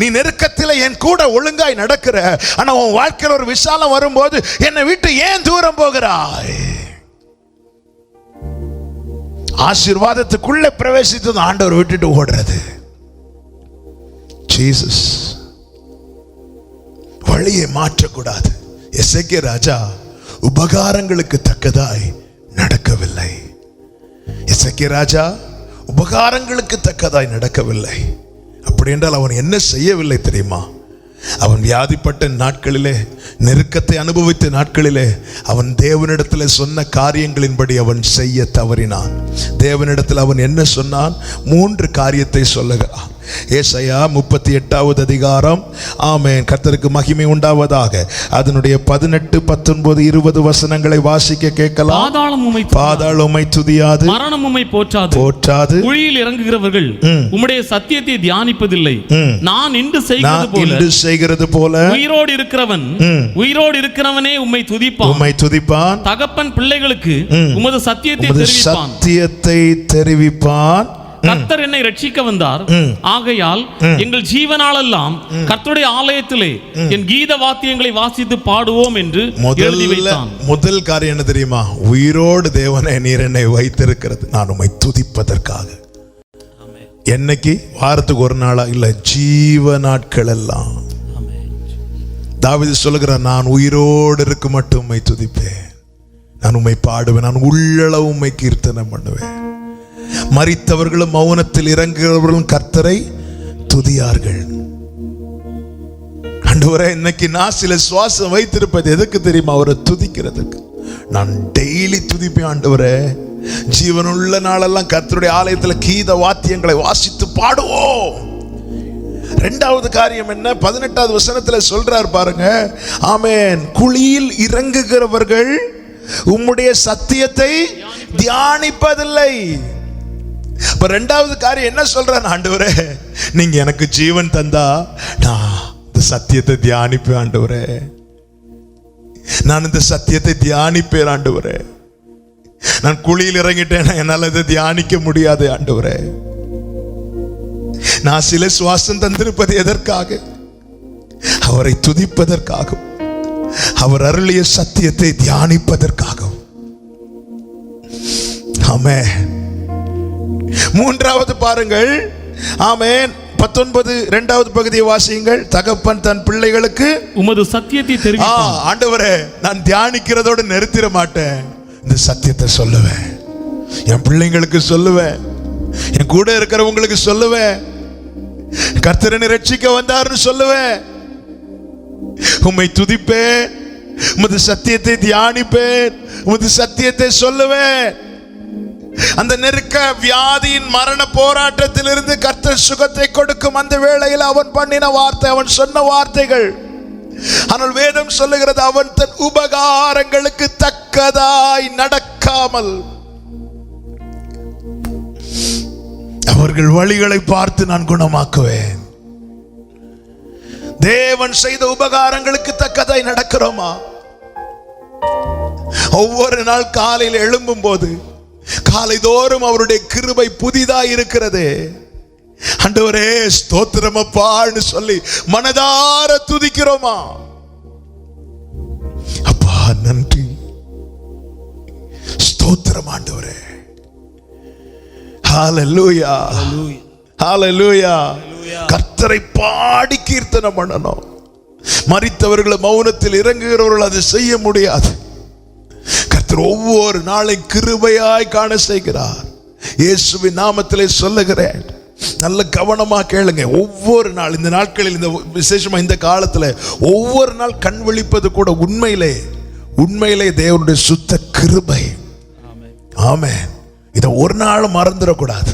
நீ நெருக்கத்தில் என் கூட ஒழுங்காய் நடக்கிற, ஆனா உன் வாழ்க்கையில் ஒரு விசாலம் வரும்போது என்னை விட்டு ஏன் தூரம் போகிறாய்? ஆசீர்வாதத்துக்குள்ள பிரவேசித்தது ஆண்டவர் விட்டுட்டு ஓடுறது. ஜீசஸ் வழியை மாற்றக்கூடாது. எசேக்கியா ராஜா உபகாரங்களுக்கு தக்கதாய் நடக்கவில்லை. எசேக்கியா ராஜா உபகாரங்களுக்கு தக்கதாய் நடக்கவில்லை. அப்படி என்றால் அவன் என்ன செய்யவில்லை தெரியுமா? அவன் வியாதிப்பட்ட நாட்களிலே, நெருக்கத்தை அனுபவித்த நாட்களிலே அவன் தேவனிடத்தில் சொன்ன காரியங்களின்படி அவன் செய்ய தவறினான். தேவனிடத்தில் அவன் என்ன சொன்னான்? 3 காரியத்தை சொல்லுகிறான். ஏசாயா 38வது அதிகாரம். ஆமென். கர்த்தருக்கு மகிமை உண்டாவதாக. அதனுடைய 18, 19, 20 வசனங்களை வாசிக்க கேட்கலாம். பாதாளம் உம்மை துதியாது, மரணம் உம்மை போற்றாது. குழியில் இறங்குகிறவர்கள் உம்முடைய சத்தியத்தை தியானிப்பதில்லை. நான் இன்று செய்கிறது போல உயிரோடு இருக்கிறவனே உம்மை துதிப்பான். தகப்பன் பிள்ளைகளுக்கு உமது சத்தியத்தை தெரிவிப்பான். கர்த்தர் என்னை ரட்சிக்க வந்தார், ஆகையால் எங்கள் ஜீவனாலெல்லாம் கர்த்தருடைய ஆலயத்திலே என் கீத வாத்தியங்களை வாசித்து பாடுவோம் என்று எழுதி வைத்தான். முதல் காரியம் என்ன தெரியுமா? உயிரோடு தேவனே நீர் என்னை வைத்திருக்கிறது நான் உம்மை துதிப்பதற்காக. என்னைக்கு? வாரத்துக்கு ஒரு நாளா இல்ல, ஜீவ நாட்கள் எல்லாம். தாவீது சொல்லுகிறார், நான் உயிரோடு இருக்க மட்டும் உம்மை துதிப்பேன், நான் உம்மை பாடுவேன், நான் உள்ளளவு உம்மை கீர்த்தனம் பண்ணுவேன். மரித்தவர்களும் மௌனத்தில் இறங்குகிறவர்களும் கர்த்தரை துதியார்கள். ஆண்டவரே, இன்னைக்கு நான் சில சுவாசம் வைத்திருப்பது எதுக்கு தெரியுமா? அவரை துதிக்கிறதுக்கு. நான் டெய்லி துதிப்பேன் ஆண்டவரே. ஜீவனுள்ள நாளெல்லாம் கர்த்தருடைய ஆலயத்தில் கீத வாத்தியங்களை வாசித்து பாடுவோம். 2வது காரியம் என்ன? 18வது வசனத்தில் சொல்றார் பாருங்க. ஆமென். குழியில் இறங்குகிறவர்கள் உம்முடைய சத்தியத்தை தியானிப்பதில்லை. இப்ப 2வது காரியம் என்ன சொல்றேன்? ஆண்டவரே, நீங்க எனக்கு ஜீவன் தந்தா நான் இந்த சத்தியத்தை தியானிப்பேன் ஆண்டவரே, நான் இந்த சத்தியத்தை தியானிப்பேன் ஆண்டவரே. நான் குழியில் இறங்கிட்டேன், என்னால் இதை தியானிக்க முடியாது ஆண்டவரே. நான் சில சுவாசம் தந்திருப்பது எதற்காக? அவரை துதிப்பதற்காகவும் அவர் அருளிய சத்தியத்தை தியானிப்பதற்காகவும். ஆமென். 3வது பாருங்கள். ஆமென். 19 2வது பகுதியை வாசியுங்கள். தகப்பன் தன் பிள்ளைகளுக்கு உமது சத்தியத்தை தெரிவிப்பான். ஆண்டவரே, நான் தியானிக்கிறதோடு நிறுத்திட மாட்டேன், இந்த சத்தியத்தை சொல்லுவேன், என் பிள்ளைங்களுக்கு சொல்லுவேன், என் கூட இருக்கிறவங்களுக்கு சொல்லுவேன், கர்த்தரனை ரட்சிக்க வந்தார்னு சொல்லுவேன், உம்மை துதிப்பேன், உமது சத்தியத்தை தியானிப்பேன், உமது சத்தியத்தை சொல்லுவேன். அந்த நெருக்க வியாதியின் மரண போராட்டத்தில் இருந்து கர்த்தர் சுகத்தை கொடுக்கும் அந்த வேளையில் அவன் பண்ணின வார்த்தை, அவன் சொன்ன வார்த்தைகள். ஆனால் வேதம் சொல்லுகிறது, அவன் தன் உபகாரங்களுக்கு தக்கதாய் நடக்காமல் அவர்கள் வழிகளை பார்த்து நான் குணமாக்குவேன். தேவன் செய்த உபகாரங்களுக்கு தக்கதாய் நடக்கிறோமா? ஒவ்வொரு நாள் காலையில் எழும்பும் போது காலை தோறும் அவருடைய கிருபை புதிதாய் இருக்கிறது. ஆண்டவரே ஸ்தோத்திரம் அப்பான்னு சொல்லி மனதார துதிக்கிறோமா? அப்பா நன்றி, ஸ்தோத்திரம் ஆண்டவரே. ஹல்லேலூயா, ஹல்லேலூயா. கர்த்தரை பாடி கீர்த்தனம் பண்ணணும். மரித்தவர்களை மௌனத்தில் இறங்குகிறவர்கள் அதை செய்ய முடியாது. கர்த்தர் ஒவ்வொரு நாளையும் கிருபையாய் காண செய்கிறார். இயேசுவின் நாமத்திலே சொல்லுகிறேன், நல்ல கவனமா கேளுங்க. ஒவ்வொரு நாள் இந்த நாட்களில், இந்த விசேஷமா இந்த காலத்துல ஒவ்வொரு நாள் கண் விழிப்பது கூட உண்மையிலே உண்மையிலே தேவனுடைய சுத்த கிருபை. ஆமென். இதை ஒரு நாள் மறந்துடக்கூடாது.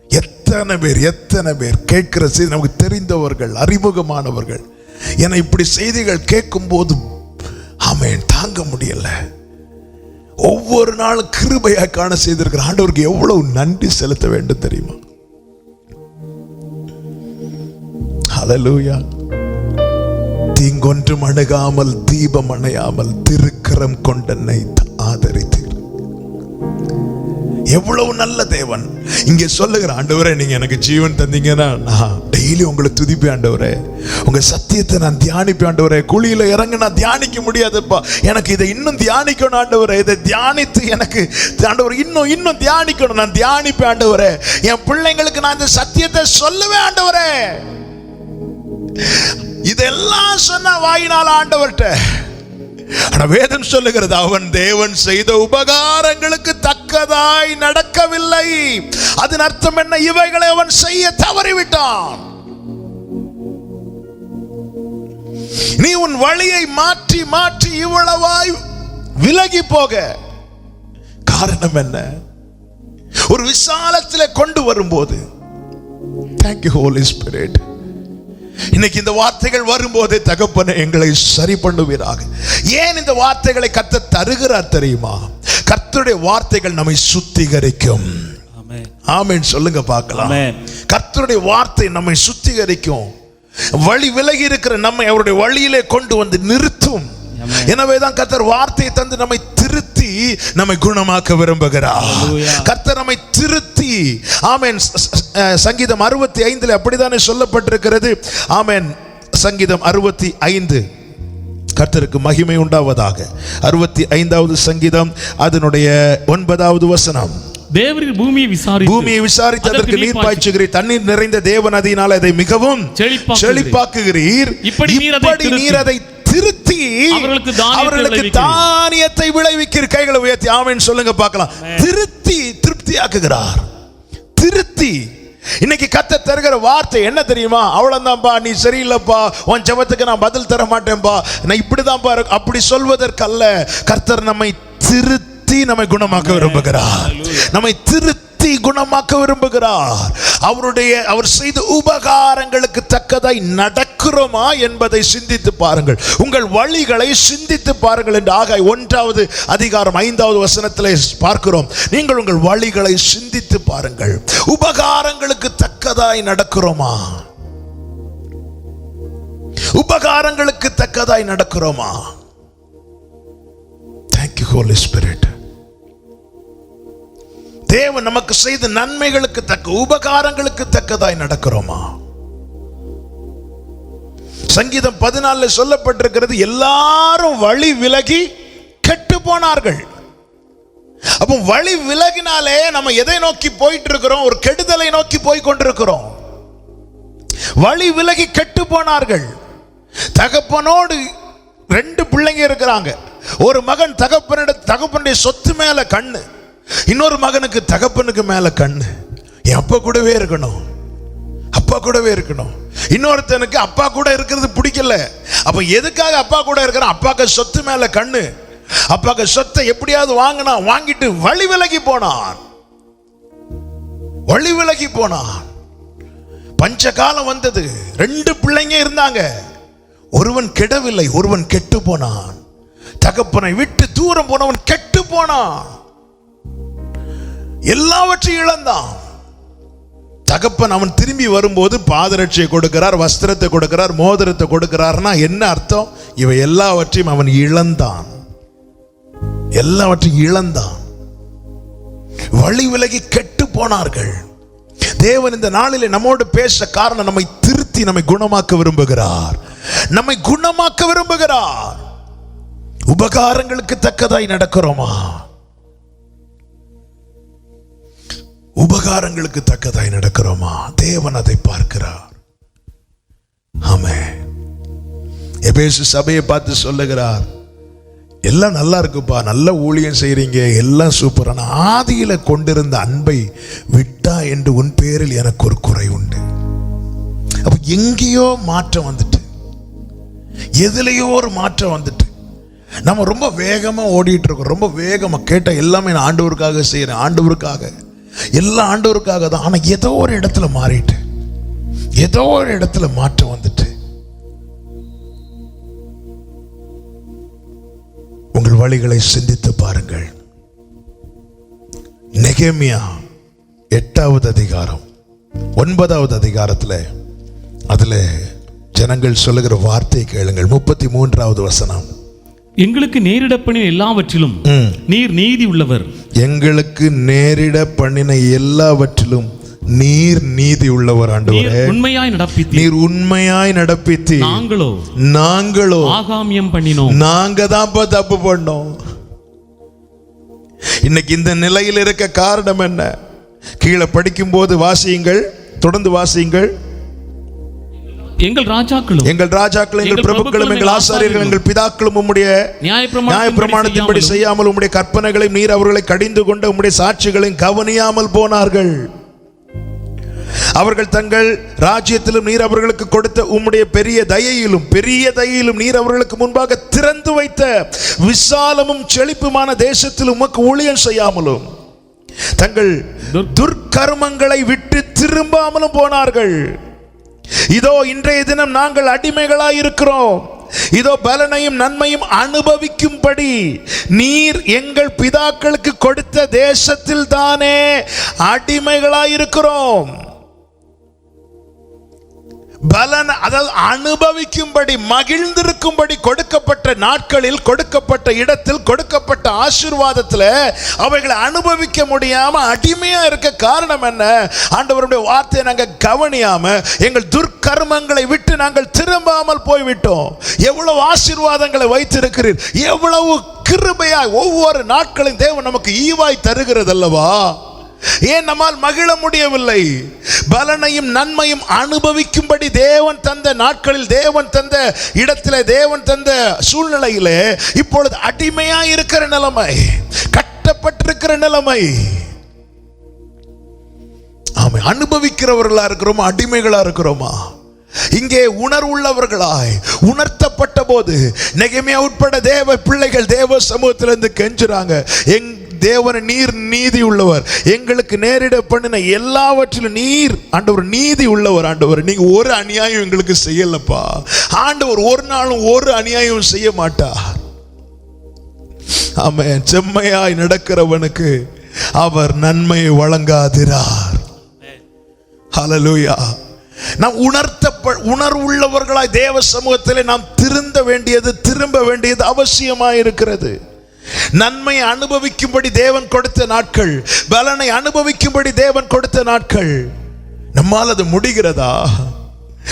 எத்தனை பேர் கேட்கிற செய்தி நமக்கு தெரிந்தவர்கள், அறிமுகமானவர்கள். ஏன்னா இப்படி செய்திகள் கேட்கும் போது ஆமென் தாங்க முடியல. ஒவ்வொரு நாளும் கிருபையா காண செய்திருக்கிற ஆண்டவருக்கு எவ்வளவு நன்றி செலுத்த வேண்டும் தெரியுமா? ஹல்லேலூயா. தீங்கொன்றும் அணுகாமல் தீபம் அணையாமல் திருக்கரம் கொண்டென்னை ஆதரித்தீர். எவ்வளவு நல்ல தேவன். இங்கே சொல்லுகிற ஆண்டவரே, நீங்க எனக்கு ஜீவன் தந்தீங்கன்னா நான் டெய்லி உங்களை துதிப்பேன் ஆண்டவரே. உங்க சத்தியத்தை நான் தியானிப்பேன் ஆண்டவரே. குழியில இறங்க நான் தியானிக்க முடியாதுப்பா, எனக்கு இதை இன்னும் தியானிக்கணும் ஆண்டவரே. இதை தியானித்து எனக்கு ஆண்டவர் இன்னும் தியானிக்கணும். நான் தியானிப்பேன் ஆண்டவரே. என் பிள்ளைங்களுக்கு நான் இந்த சத்தியத்தை சொல்லுவேன் ஆண்டவரே. இதெல்லாம் சொன்ன வாயினால் ஆண்டவர்கிட்ட. ஆனா வேதம் சொல்லுகிறது, அவன் தேவன் செய்த உபகாரங்களுக்கு தக்கதாய் நடக்கவில்லை. அதன் அர்த்தம் என்ன? இவைகளை அவன் செய்ய தவறிவிட்டான். நீ உன் வழியை மாற்றி மாற்றி இவ்வளவாய் விலகி போக காரணம் என்ன? ஒரு விசாலத்திலே கொண்டு வரும்போது, Thank you Holy Spirit. இன்னைக்கு இந்த வார்த்தைகள் வரும்போதே தகப்பனே எங்களை சரி பண்ணுவீராக. ஏன் இந்த வார்த்தைகளை கர்த்தர் தருகிறார் தெரியுமா? கர்த்தருடைய வார்த்தைகள் நம்மை சுத்திகரிக்கும். ஆமென் சொல்லுங்க பார்க்கலாம். கர்த்தருடைய வார்த்தை நம்மை சுத்திகரிக்கும். வழி விலகி இருக்கிற நம்மை அவருடைய வழியிலே கொண்டு வந்து நிறுத்தும். எனவேதான் கர்த்தர் வார்த்தையை தந்து நம்மை திருத்தி நம்மை குணமாக்க விரும்புகிறார். கர்த்தர் நம்மை திருத்தி. ஆமென். சங்கீதம் 65 அப்படித்தானே சொல்லப்பட்டிருக்கிறது. ஆமென். சங்கீதம் 65. கர்த்தருக்கு மகிமை உண்டாவதாக. 65வது சங்கீதம் அதனுடைய 9வது வசனம். தேவரீர் பூமியை விசாரித்து அதற்கு நீர் பாய்ச்சுகிறீர். தண்ணீர் நிறைந்த தேவநதியினால் அதை மிகவும் செழிப்பாக்குகிறீர். இப்படி நீர் அதை திருத்தி அவர்களுக்கு தானியத்தை விளைவிக்கிற. கைகளை உயர்த்தி ஆமென் சொல்லுங்க பார்க்கலாம். திருத்தி திருப்தியாக்குகிறார். திருத்தி. இன்னைக்கு கர்த்தர் தருகிற வார்த்தை என்ன தெரியுமா? அவ்வளவுதான்பா, நீ சரியில்லைப்பா, உன் ஜெபத்துக்கு நான் பதில் தர மாட்டேன்பா, நான் இப்படிதான்பா. அப்படி சொல்வதற்கல்ல. கர்த்தர் நம்மை திருத்தி நம்மை குணமாக்க விரும்புகிறார். நம்மை திருத்தி குணமாக்க விரும்புகிறார். அவர் செய்த உபகாரங்களுக்கு தக்கதாய் நடக்கிறோமா என்பதை சிந்தித்து பாருங்கள். உங்கள் வழிகளை சிந்தித்து பாருங்கள் என்று ஆகாய் 1வது அதிகாரம் 5வது வசனத்திலே பார்க்கிறோம். நீங்கள் உங்கள் வழிகளை சிந்தித்து பாருங்கள். உபகாரங்களுக்கு தக்கதாய் நடக்கிறோமா? உபகாரங்களுக்கு தக்கதாய் நடக்கிறோமா? Thank you Holy Spirit. தேவன் நமக்கு செய்த நன்மைகளுக்கு தக்க உபகாரங்களுக்கு தக்கதாய் நடக்கிறோமா? சங்கீதம் 14 சொல்லப்பட்டிருக்கிறது, எல்லாரும் வழி விலகி கெட்டு போனார்கள். அப்போ வழி விலகினாலே நம்ம எதை நோக்கி போயிட்டு இருக்கிறோம்? ஒரு கெடுதலை நோக்கி போய் கொண்டிருக்கிறோம். வழி விலகி கெட்டு போனார்கள். தகப்பனோடு 2 பிள்ளைங்க இருக்கிறாங்க. ஒரு மகன் தகப்பனுடைய சொத்து மேல கண்ணு, இன்னொரு மகனுக்கு தகப்பனுக்கு மேல கண்ணு. என் அப்பா கூடவே இருக்கணும், அப்பா கூடவே இருக்கணும். இன்னொருத்தனுக்கு அப்பா கூட இருக்கிறது பிடிக்கல. அப்ப எதுக்காக அப்பா கூட இருக்கிறான்? அப்பாக்கு சொத்து மேல கண்ணு. அப்பாக்கு சொத்தை எப்படியாவது வாங்கிட்டு வழி விலகி போனான். வழி விலகி போனான். பஞ்ச காலம் வந்தது. 2 பிள்ளைங்க இருந்தாங்க. ஒருவன் கெடவில்லை, ஒருவன் கெட்டு போனான். தகப்பனை விட்டு தூரம் போனவன் கெட்டு போனான். எல்லாவற்றையும் இழந்தான். தகப்பன் அவன் திரும்பி வரும்போது பாதரட்சியை கொடுக்கிறார், வஸ்திரத்தை கொடுக்கிறார், மோதிரத்தை கொடுக்கிறார்னா என்ன அர்த்தம்? இவை எல்லாவற்றையும் அவன் இழந்தான். எல்லாவற்றையும் இழந்தான். வழி விலகி கெட்டு போனார்கள். தேவன் இந்த நாளிலே நம்மோடு பேச காரணம், நம்மை திருத்தி நம்மை குணமாக்க விரும்புகிறார். நம்மை குணமாக்க விரும்புகிறார். உபகாரங்களுக்கு தக்கதாய் நடக்கிறோமா? உபகாரங்களுக்கு தக்கதாய் நடக்கிறோமா? தேவன் அதை பார்க்கிறார். ஆமென். எபேசு சபையை பார்த்து சொல்லுகிறார், எல்லாம் நல்லா இருக்குப்பா, நல்ல ஊழியம் செய்றீங்க, எல்லாம் சூப்பர். ஆனா ஆதியில கொண்டிருந்த அன்பை விட்டா என்று உன் பேரில் எனக்கு ஒரு குறை உண்டு. அப்ப எங்கேயோ மாற்றம் வந்துட்டு, எதுலையோ ஒரு மாற்றம் வந்துட்டு. நம்ம ரொம்ப வேகமா ஓடிட்டு இருக்கோம். ரொம்ப வேகமா கேட்ட எல்லாமே நான் ஆண்டவருக்காக செய்யறேன், ஆண்டவருக்காக, எல்லாம் ஆண்டவருக்காக தான். ஆனா ஏதோ ஒரு இடத்துல மாறிட்டு, ஏதோ ஒரு இடத்துல மாற்றம் வந்துட்டு. உங்கள் வழிகளை சிந்தித்து பாருங்கள். நெகேமியா 8வது அதிகாரம் 9வது அதிகாரத்துல அதுல ஜனங்கள் சொல்லுகிற வார்த்தையை கேளுங்கள். 33வது வசனம். எங்களுக்கு நேரிட பண்ணின எல்லாவற்றிலும் நீர் நீதி உள்ளவர். எங்களுக்கு நேரிட பண்ணின எல்லாவற்றிலும் நீர் நீதி உள்ளவர் ஆண்டவரே. உண்மையாய் நடப்பித்தீர். நீர் உண்மையாய் நடப்பித்தீர். நாங்களோ ஆகாமியம் பண்ணினோம். நாங்க தான் தப்பு பண்ணோம். இன்னைக்கு இந்த நிலையில் இருக்க காரணம் என்ன? கீழே படிக்கும் போது வாசியுங்கள், தொடர்ந்து வாசியுங்கள். எங்கள் ராஜாக்களும் எங்கள் பிரபுக்களும் எங்கள் ஆசாரியர்கள் எங்கள் பிதாக்களும் உம்முடைய நியாயப்பிரமாணத்தின்படி செய்யாமல் உம்முடைய கற்பனைகளை நீர் அவர்களை கடிந்து கொண்டு உம்முடைய சாட்சிகளையும் கவனியாமல் போனார்கள். அவர்கள் தங்கள் ராஜ்யத்திலும் நீர் அவர்களுக்கு கொடுத்த உம்முடைய பெரிய தயையிலும் நீர் அவர்களுக்கு முன்பாக திறந்து வைத்த விசாலமும் செழிப்புமான தேசத்தில் உமக்கு ஊழியம் செய்யாமலும் தங்கள் துர்க்கர்மங்களை விட்டு திரும்பாமலும் போனார்கள். இதோ இன்றைய தினம் நாங்கள் அடிமைகளாய் இருக்கிறோம். இதோ பலனையும் நன்மையும் அனுபவிக்கும்படி நீர் எங்கள் பிதாக்களுக்கு கொடுத்த தேசத்தில் தானே அடிமைகளாய் இருக்கிறோம். பலன், அதாவது அனுபவிக்கும்படி, மகிழ்ந்திருக்கும்படி கொடுக்கப்பட்ட நாட்களில், கொடுக்கப்பட்ட இடத்தில், கொடுக்கப்பட்ட ஆசீர்வாதத்தில் அவைகளை அனுபவிக்க முடியாம அடிமையா இருக்க காரணம் என்ன? ஆண்டவருடைய வார்த்தையை நாங்கள் கவனியாம எங்கள் துர்க்கர்மங்களை விட்டு நாங்கள் திரும்பாமல் போய்விட்டோம். எவ்வளவு ஆசீர்வாதங்களை வைத்திருக்கிறீர், எவ்வளவு கிருபையாய் ஒவ்வொரு நாட்களின் தேவன் நமக்கு ஈவாய் தருகிறது அல்லவா? ஏன் நம்மால் மகிழ முடியவில்லை? பலனையும் நன்மையும் அனுபவிக்கும்படி தேவன் தந்த நாட்களில், தேவன் தந்த இடத்திலே, தேவன் தந்த சூழ்நிலையிலே இப்பொழுது அடிமையா இருக்கிற நிலைமை, கட்டப்பட்டிருக்கிற நிலைமை. ஆமா, அனுபவிக்கிறவர்களா இருக்கிறோமா, அடிமைகளா இருக்கிறோமா? இங்கே உணர்வுள்ளவர்களாய் உணர்த்தப்பட்ட போது நெகேமியா உட்பட தேவ பிள்ளைகள் தேவ சமூகத்திலிருந்து கெஞ்சுறாங்க, தேவன் நீர் நீதி உள்ளவர், எங்களுக்கு நேரிட பண்ணின எல்லாவற்றிலும் நீர் ஆண்டவர் நீதி உள்ளவர். ஆண்டவர் நீங்க ஒரு அநியாயம் எங்களுக்கு செய்யலப்பா. ஆண்டவர் ஒரு நாளும் ஒரு அநியாயம் செய்ய மாட்டார். ஆமென். செம்மையாய் நடக்கிறவனுக்கு அவர் நன்மையை வழங்காதிரார். ஹல்லேலூயா. நாம் உணர்வுள்ளவர்களாய் தேவ சமூகத்திலே நாம் திரும்ப வேண்டியது அவசியமாய் இருக்கிறது. நன்மை அனுபவிக்கும்படி தேவன் கொடுத்த நாட்கள், பலனை அனுபவிக்கும்படி தேவன் கொடுத்த நாட்கள், நம்மால் அது முடிகிறதா?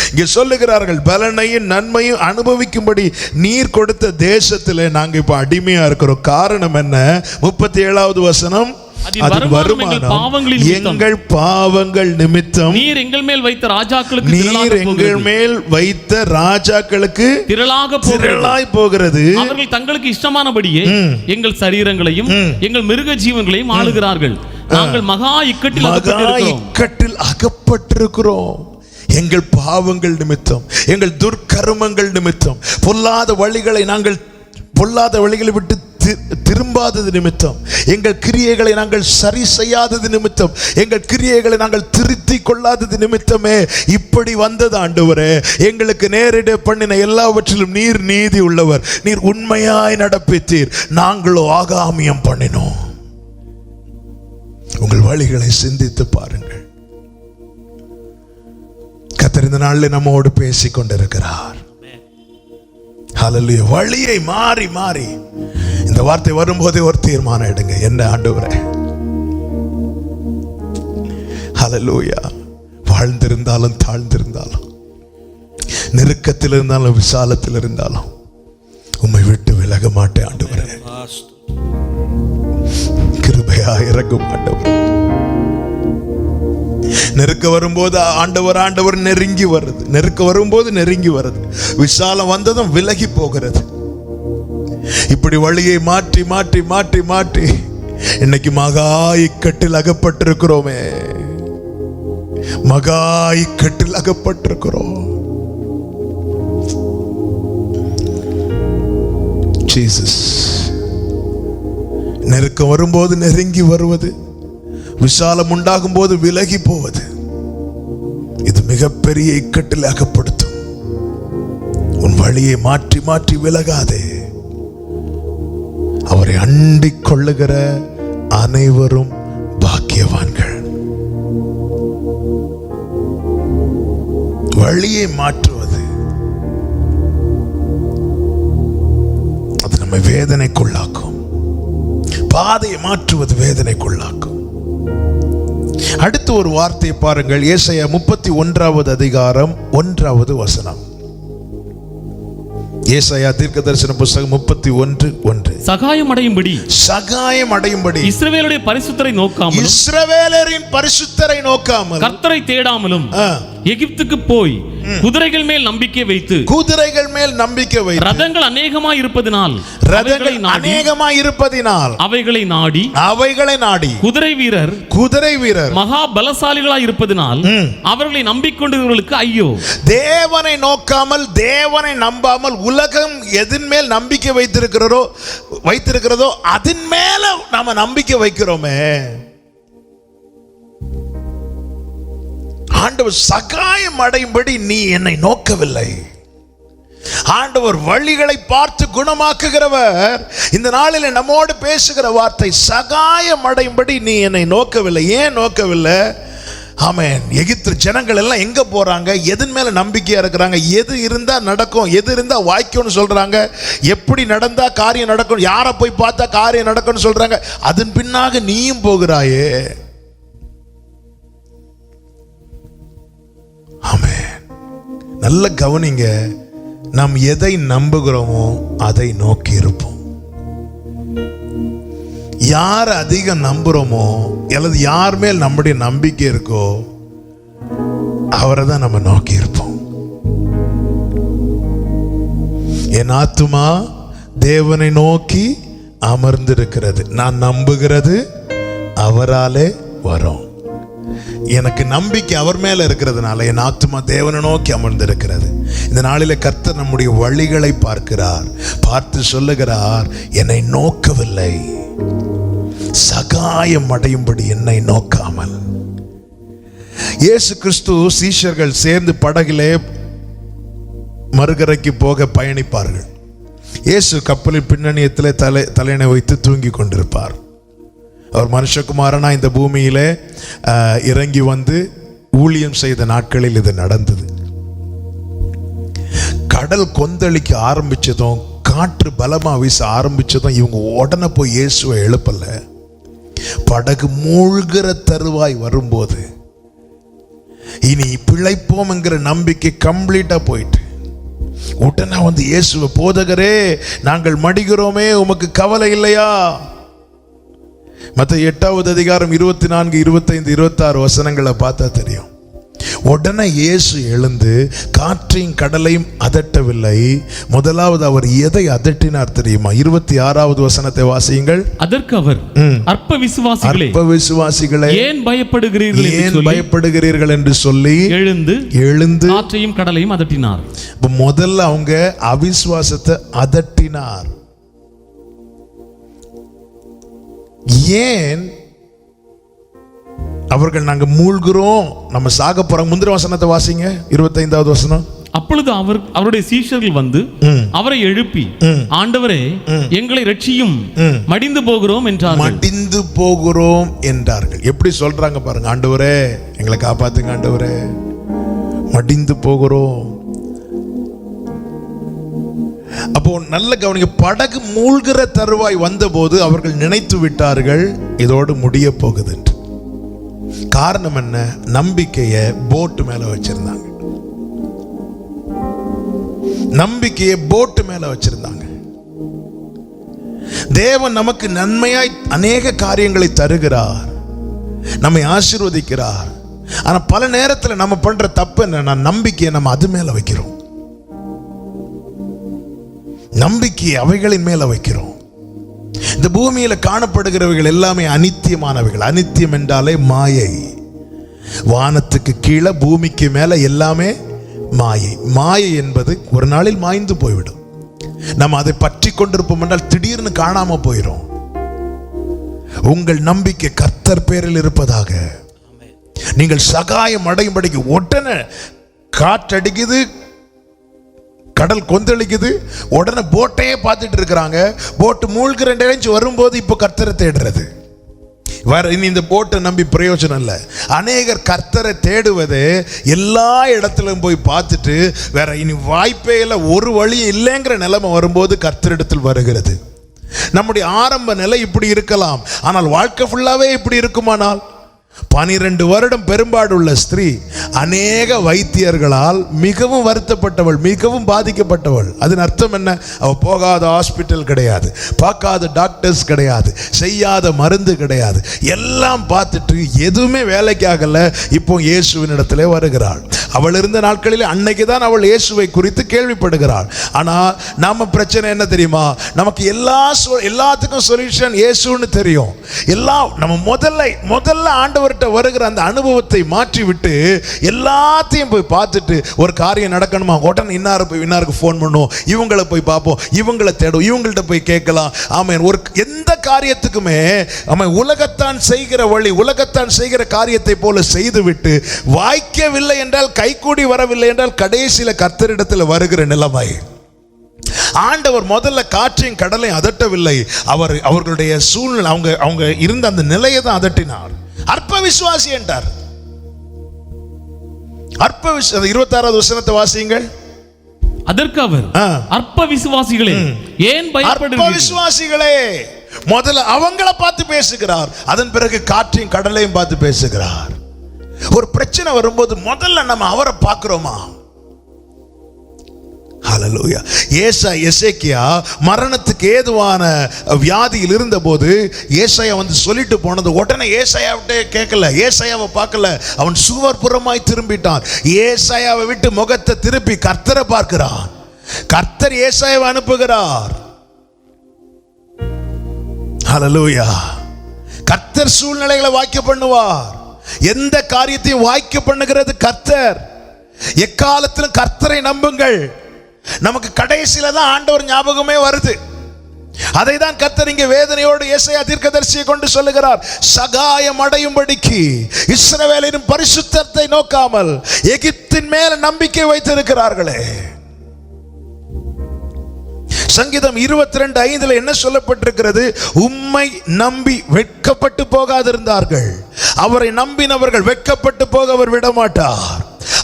இங்கே சொல்லுகிறார்கள், பலனையும் நன்மையும் அனுபவிக்கும்படி நீர் கொடுத்த தேசத்தில் நாங்க இப்ப அடிமையா இருக்கிறோம். காரணம் என்ன? 37வது வசனம். எங்கள் பாவங்கள் நிமித்தம் நீர் எங்கள் மேல் வைத்த ராஜாக்களுக்கு திரளாய் போகிறது. அவர்கள் தங்களுக்கு இஷ்டமானபடியே எங்கள் சரீரங்களையும் எங்கள் மிருக ஜீவன்களையும் ஆளுகிறார்கள். நாங்கள் மகா இக்கட்டில் அகப்பட்டிருக்கிறோம். எங்கள் பாவங்கள் நிமித்தம், எங்கள் துர்க்கர்மங்கள் நிமித்தம், பொல்லாத வழிகளை விட்டு திரும்பாதது நிமித்தம், எங்கள் கிரியைகளை நாங்கள் சரி செய்யாதது நிமித்தம், எங்கள் கிரியைகளை நாங்கள் திருத்தி கொள்ளாதது நிமித்தமே இப்படி வந்தது. ஆண்டவரே, எங்களுக்கு நேரிட பண்ணின எல்லாவற்றிலும் நீர் நீதி உள்ளவர், நீர் உண்மையாய் நடப்பித்தீர், நாங்களோ ஆகாமியம் பண்ணினோம். உங்கள் வழிகளை சிந்தித்து பாருங்கள். கர்த்தர் இந்த நாளில் நம்மோடு பேசிக் கொண்டிருக்கிறார். ஹல்லேலூயா. வழியை மாறி மாறி இந்த வார்த்தை வரும்போதே ஒரு தீர்மானம் எடுங்க. என்ன ஆண்டவரே, ஹல்லேலூயா, வாழ்ந்திருந்தாலும் தாழ்ந்திருந்தாலும், நெருக்கத்தில் இருந்தாலும் விசாலத்தில் இருந்தாலும் உம்மை விட்டு விலக மாட்டேன் ஆண்டவரே. கிருபையா இறங்கும் ஆண்டவரே. நெருக்க வரும்போது ஆண்டவர் நெருங்கி வருது, நெருக்க வரும்போது நெருங்கி வருது, விசாலம் வந்ததும் விலகி போகிறது. இப்படி வழியை மாற்றி மாற்றி மாற்றி மாற்றி இன்னைக்கு மகா இக்கட்டில் அகப்பட்டிருக்கிறோமே, மகா இக்கட்டில் அகப்பட்டிருக்கிறோம். ஜீசஸ். நெருக்கம் வரும்போது நெருங்கி வருவது, விசாலம் உண்டாகும் போது விலகி போவது, இது மிகப்பெரிய இக்கட்டில் அகப்படுத்தும். உன் வழியை மாற்றி மாற்றி விலகாதே. அவரை அண்டிக் கொள்ளுகிற அனைவரும் பாக்கியவான்கள். வழியை மாற்றுவது அது நம்மை வேதனைக்குள்ளாக்கும். பாதையை மாற்றுவது வேதனைக்குள்ளாக்கும். அடுத்து ஒரு வார்த்தையை பாருங்கள். ஏசாயா 31வது அதிகாரம் 1வது வசனம். ஏசாயா தீர்க்கதரிசன புத்தகம் 31:1. சகாயம் அடையும்படி இஸ்ரவேலரின் பரிசுத்தரை நோக்காமல் கர்த்தரை தேடாமலும் எகிப்துக்கு போய் குதிரைகள் மேல் நம்பிக்கை வைத்து ரதங்கள் அநேகமாய் இருப்பதினால் அவைகளை நாடி குதிரை வீரர் மகா பலசாலிகளாய் இருப்பதினால் அவர்களை நம்பிக்கொண்டிருக்கிறவர்களுக்கு ஐயோ. தேவனை நோக்காமல், தேவனை நம்பாமல் உலகம் எதன் மேல் நம்பிக்கை வைத்திருக்கிறதோ அதன் மேல நாம நம்பிக்கை வைக்கிறோமே. ஆண்டவர் சகாயம் அடையும்படி நீ என்னை நோக்கவில்லை. ஆண்டவர் வழிகளை பார்த்து குணமாக்குகிறவர். இந்த நாளில் நம்மோடு பேசுகிற வார்த்தை சகாயம் அடையும்படி நீ என்னை நோக்கவில்லை. ஏன் நோக்கவில்லை? ஆமென். எகிப்து ஜனங்கள் எல்லாம் எங்க போறாங்க? எதன் மேல நம்பிக்கையா இருக்கிறாங்க? எது இருந்தா நடக்கும், எது இருந்தா வாய்க்கும்னு சொல்றாங்க. எப்படி நடந்தா காரியம் நடக்கும், யாரை போய் பார்த்தா காரியம் நடக்கும்னு சொல்றாங்க. அதன் பின்னாக நீயும் போகிறாயே. ஆமென். நல்ல கவனிங்க. நாம் எதை நம்புகிறோமோ அதை நோக்கி இருப்போம். யார் அதிகம் நம்புறோமோ அல்லது யார் மேல் நம்முடைய நம்பிக்கை இருக்கோ அவரை தான் நம்ம நோக்கி இருப்போம். என் ஆத்துமா தேவனை நோக்கி அமர்ந்திருக்கிறது. நான் நம்புகிறது அவராலே வரும். எனக்கு நம்பிக்கை அவர் மேல இருக்கிறதுனால என் ஆத்துமா தேவனை நோக்கி அமர்ந்திருக்கிறது. இந்த நாளில கர்த்தர் நம்முடைய வழிகளை பார்க்கிறார். பார்த்து சொல்லுகிறார், என்னை நோக்கவில்லை, சகாயம் அடையும்படி என்னை நோக்காமல். இயேசு கிறிஸ்து சீஷர்கள் சேர்ந்து படகிலே மறுகரைக்கு போக பயணிப்பார்கள். இயேசு கப்பலின் பின்னணியத்தில் தலையணை வைத்து தூங்கி கொண்டிருப்பார். அவர் மனுஷகுமாரனா இந்த பூமியிலே இறங்கி வந்து ஊழியம் செய்த நாட்களில் இது நடந்தது. கடல் கொந்தளிக்க ஆரம்பிச்சதும், காற்று பலமா வீச ஆரம்பிச்சதும் இவங்க உடனே போய் இயேசுவை எழுப்பல. படகு மூழ்கிற தருவாய் வரும்போது இனி பிழைப்போம் என்கிற நம்பிக்கை கம்ப்ளீட்டா போயிட்டு உடனே வந்து இயேசுவை, போதகரே நாங்கள் மடிகிறோமே, உமக்கு கவலை இல்லையா? மத்தேயு 8வது அதிகாரம் 24, 25, 26 வசனங்களை பார்த்தா தெரியும். உடனே இயேசு எழுந்து காற்றையும் கடலையும் அதட்டவில்லை. முதலாவது அவர் எதை அதட்டினார் தெரியுமா? 26வது வசனத்தை வாசியுங்கள். அதற்கு அவர், அற்ப விசுவாசிகளே ஏன் பயப்படுகிறீர்கள் என்று சொல்லி எழுந்து காற்றையும் கடலையும் அதட்டினார். முதல்ல அவங்க அவிசுவாசத்தை அதட்டினார். ஏன்? அவர்கள் நாங்க மூழ்கிறோம், நம்ம சாக போறோம். முந்திர வசனத்தை வாசிங்க, 25வது வசனம். அப்பொழுது அவருடைய சீஷர்கள் வந்து அவரை எழுப்பி, ஆண்டவரே எங்களை ரட்சியும், மடிந்து போகிறோம் என்றார்கள். எப்படி சொல்றாங்க பாருங்க, ஆண்டவரே எங்களை காப்பாத்துங்க, ஆண்டவரே மடிந்து போகிறோம். அப்போ நல்ல கவனிங்க. படகு மூழ்கிற தருவாய் வந்தபோது அவர்கள் நினைத்து விட்டார்கள் இதோடு முடிய போகுது. காரணம் என்ன? நம்பிக்கையை போட்டு மேல வச்சிருந்தாங்க. நம்பிக்கையை போட்டு மேல வச்சிருந்தாங்க. தேவன் நமக்கு நன்மையாய் அநேக காரியங்களை தருகிறார், நம்மை ஆசீர்வதிக்கிறார். ஆனா பல நேரத்தில் நம்ம பண்ற தப்பு என்ன? நம்பிக்கையை நம்ம அது மேல வைக்கிறோம். நம்பிக்கையை அவைகளின் மேல வைக்கிறோம். இந்த பூமியில காணப்படுகிறவைகள் எல்லாமே அனித்தியமானவைகள். அனித்தியம் என்றாலே மாயை. வானத்துக்கு கீழே பூமிக்கு மேல எல்லாமே மாயை. மாயை என்பது ஒரு நாளில் மாய்ந்து போய்விடும். நம்ம அதை பற்றி கொண்டிருப்போம் என்றால் திடீர்னு காணாம போயிடும். உங்கள் நம்பிக்கை கர்த்தர் பேரில் இருப்பதாக. நீங்கள் சகாயம் அடையும்படிக்கு உடனே காற்றடிக்குது, கடல் கொந்தளிக்குது, உடனே போட்டையே பார்த்துட்டு இருக்கிறாங்க. போட்டு மூழ்கிற ரேஞ்ச் வரும்போது இப்போ கர்த்தரை தேடுறது வேற. இனி இந்த போட்டை நம்பி பிரயோஜனம் இல்லை. அநேகர் கர்த்தரை தேடுவது எல்லா இடத்திலும் போய் பார்த்துட்டு வேற இனி வாய்ப்பே இல்லை, ஒரு வழி இல்லைங்கிற நிலைமை வரும்போது கர்த்தரிடத்தில் வருகிறது. நம்முடைய ஆரம்ப நிலை இப்படி இருக்கலாம், ஆனால் வாழ்க்கை ஃபுல்லாவே இப்படி இருக்குமானால் 12 வருடம் பெரும்பாடு உள்ள ஸ்திரீ அநேக வைத்தியர்களால் மிகவும் வருத்தப்பட்டவள், மிகவும் பாதிக்கப்பட்டவள். அதன் அர்த்தம் என்ன? அவ போகாத ஹாஸ்பிட்டல் கிடையாது, பார்க்காத டாக்டர்ஸ் கிடையாது, செய்யாத மருந்து கிடையாது, எல்லாம் பார்த்துட்டு எதுவுமே வேலைக்கு ஆகல. இப்போ இயேசுவின் இடத்திலே வருகிறாள். அவள் இருந்த நாட்களில் அன்னைக்கு தான் அவள் இயேசுவை குறித்து கேள்விப்படுகிறாள். ஆனா நம்ம பிரச்சனை என்ன தெரியுமா? நமக்கு எல்லாத்துக்கும் சொல்யூஷன் இயேசுன்னு தெரியும். நம்ம முதல்ல ஆண்டவர்கிட்ட வருகிற அந்த அனுபவத்தை மாற்றி விட்டு எல்லாத்தையும் போய் பார்த்துட்டு ஒரு காரியம் நடக்கணுமா, உடனே இன்னாருக்கு ஃபோன் பண்ணுவோம், இவங்களை போய் பார்ப்போம், இவங்களை தேடும், இவங்கள்ட்ட போய் கேட்கலாம். ஆமென். ஒரு எந்த காரியத்துக்குமே ஆமென் உலகத்தான் செய்கிற வழி, உலகத்தான் செய்கிற காரியத்தை போல செய்துவிட்டு வாய்க்கவில்லை என்றால், கைகூடி வரவில்லை என்றால் கடைசியில கர்த்தரிடத்தில் வருகிற நிலைமை. ஆண்டவர் முதல்ல காற்றையும் கடலையும் அதட்டவில்லை, அவர்களுடைய சூழ்நிலை, அவங்க இருந்த அந்த நிலையை தான் அதட்டினார். அற்ப விசுவாசி என்றார். அற்ப 26வது வசனத்தை வாசியுங்கள். அதற்கு அவர், அற்ப விசுவாசிகளே ஏன் பயப்படுகிறீர்கள்? அற்ப விசுவாசிகளே, முதல்ல அவங்கள பார்த்து பேசுகிறார், அதன் பிறகு காற்றையும் கடலையும் பார்த்து பேசுகிறார். ஒரு பிரச்சனை வரும்போது முதல்ல நம்ம அவரை பார்க்கிறோமா? ஹல்லேலூயா. எசேக்கியா மரணத்துக்கு ஏதுவான வியாதியில் இருந்தபோது ஏசாயா வந்து சொல்லிட்டு போனது உடனே ஏசாயாவிட்டே கேட்கல, ஏசாயாவை பார்க்கல, அவன் சுவர்புறமாய் திரும்பிட்டான். ஏசாயாவை விட்டு முகத்தை திருப்பி கர்த்தரை பார்க்கிறான். கர்த்தர் ஏசாயாவை அனுப்புகிறார். ஹல்லேலூயா. கர்த்தர் சூழ்நிலைகளை வாய்க்க பண்ணுவார். எந்த காரியத்தையும் வாய்க்க பண்ணுகிறது கர்த்தர். எக்காலத்திலும் கர்த்தரை நம்புங்கள். நமக்கு கடைசியில தான் ஆண்டவர் ஞாபகமே வருது. அதை தான் கர்த்தர் இங்கே வேதனையோடு ஏசாயா தீர்க்கதரிசியை கொண்டு சொல்லுகிறார். சகாயம் அடையும்படிக்கு இஸ்ரவேலின் பரிசுத்தத்தை நோக்காமல் எகிப்தின் மேல நம்பிக்கை வைத்திருக்கிறார்களே. சங்கீதம் 22:5 என்ன சொல்லப்பட்டிருக்கிறது? உம்மை நம்பி வெட்கப்பட்டு போகாதிருந்தார்கள். அவரை நம்பினவர்கள் வெட்கப்பட்டு போக அவர் விடமாட்டார்.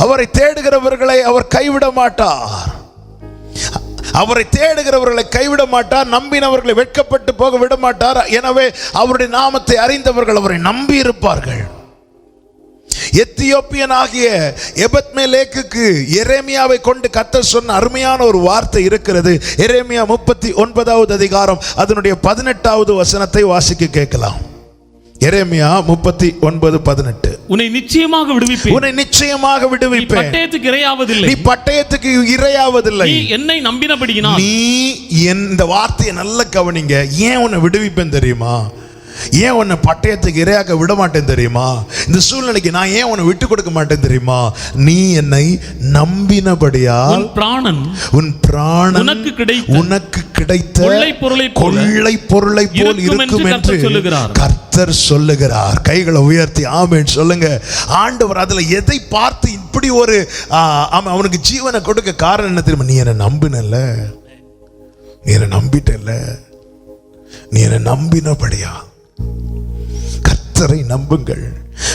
அவரை தேடுகிறவர்களை அவர் கைவிட மாட்டார். அவரை தேடுகிறவர்களை கைவிட மாட்டார். நம்பினவர்களை வெட்கப்பட்டு போக விட மாட்டார். எனவே அவருடைய நாமத்தை அறிந்தவர்கள் அவரை நம்பி இருப்பார்கள். எத்தியோப்பியன் ஆகிய எபத்மெலேக்குக்கு எரேமியாவை கொண்டு கர்த்தர் சொன்ன அருமையான ஒரு வார்த்தை இருக்கிறது. எரேமியா 39வது அதிகாரம் அதனுடைய 18வது வசனத்தை வாசிக்க கேட்கலாம். எரேமியா 39:18. உன்னை நிச்சயமாக விடுவிப்பேன். உன்னை நிச்சயமாக விடுவிப்பேன். பட்டயத்துக்கு இரையாவதில்லை. நீ பட்டயத்துக்கு இரையாவதில்லை. நீ என்னை நம்பினபடியினால். நீ இந்த வார்த்தையை நல்ல கவனிங்க. ஏன் உன்னை விடுவிப்பேன் தெரியுமா? ஏன் உன்னை பட்டயத்துக்கு இரையாக்க விட மாட்டேன் தெரியுமா? இந்த சூழ்நிலைக்கு நான் ஏன் உன்னை விட்டு கொடுக்க மாட்டேன் தெரியுமா? நீ என்னை நம்பினபடியால் உன் பிராணன் உனக்கு கிடைத்த கொள்ளை பொருளை போல் இருக்கும் என்று கர்த்தர் சொல்லுகிறார். கைகளை உயர்த்தி ஆமென் சொல்லுங்க. ஆண்டவர் அதுல எதை பார்த்து இப்படி ஒரு அவனுக்கு ஜீவனை கொடுக்க காரணம் என்ன தெரியுமா? நீ என்னை நம்பினல்ல, நீ என்னை நம்பிட்டல்ல, நீ என்னை நம்பினபடியா. கர்த்தரை நம்புங்கள்.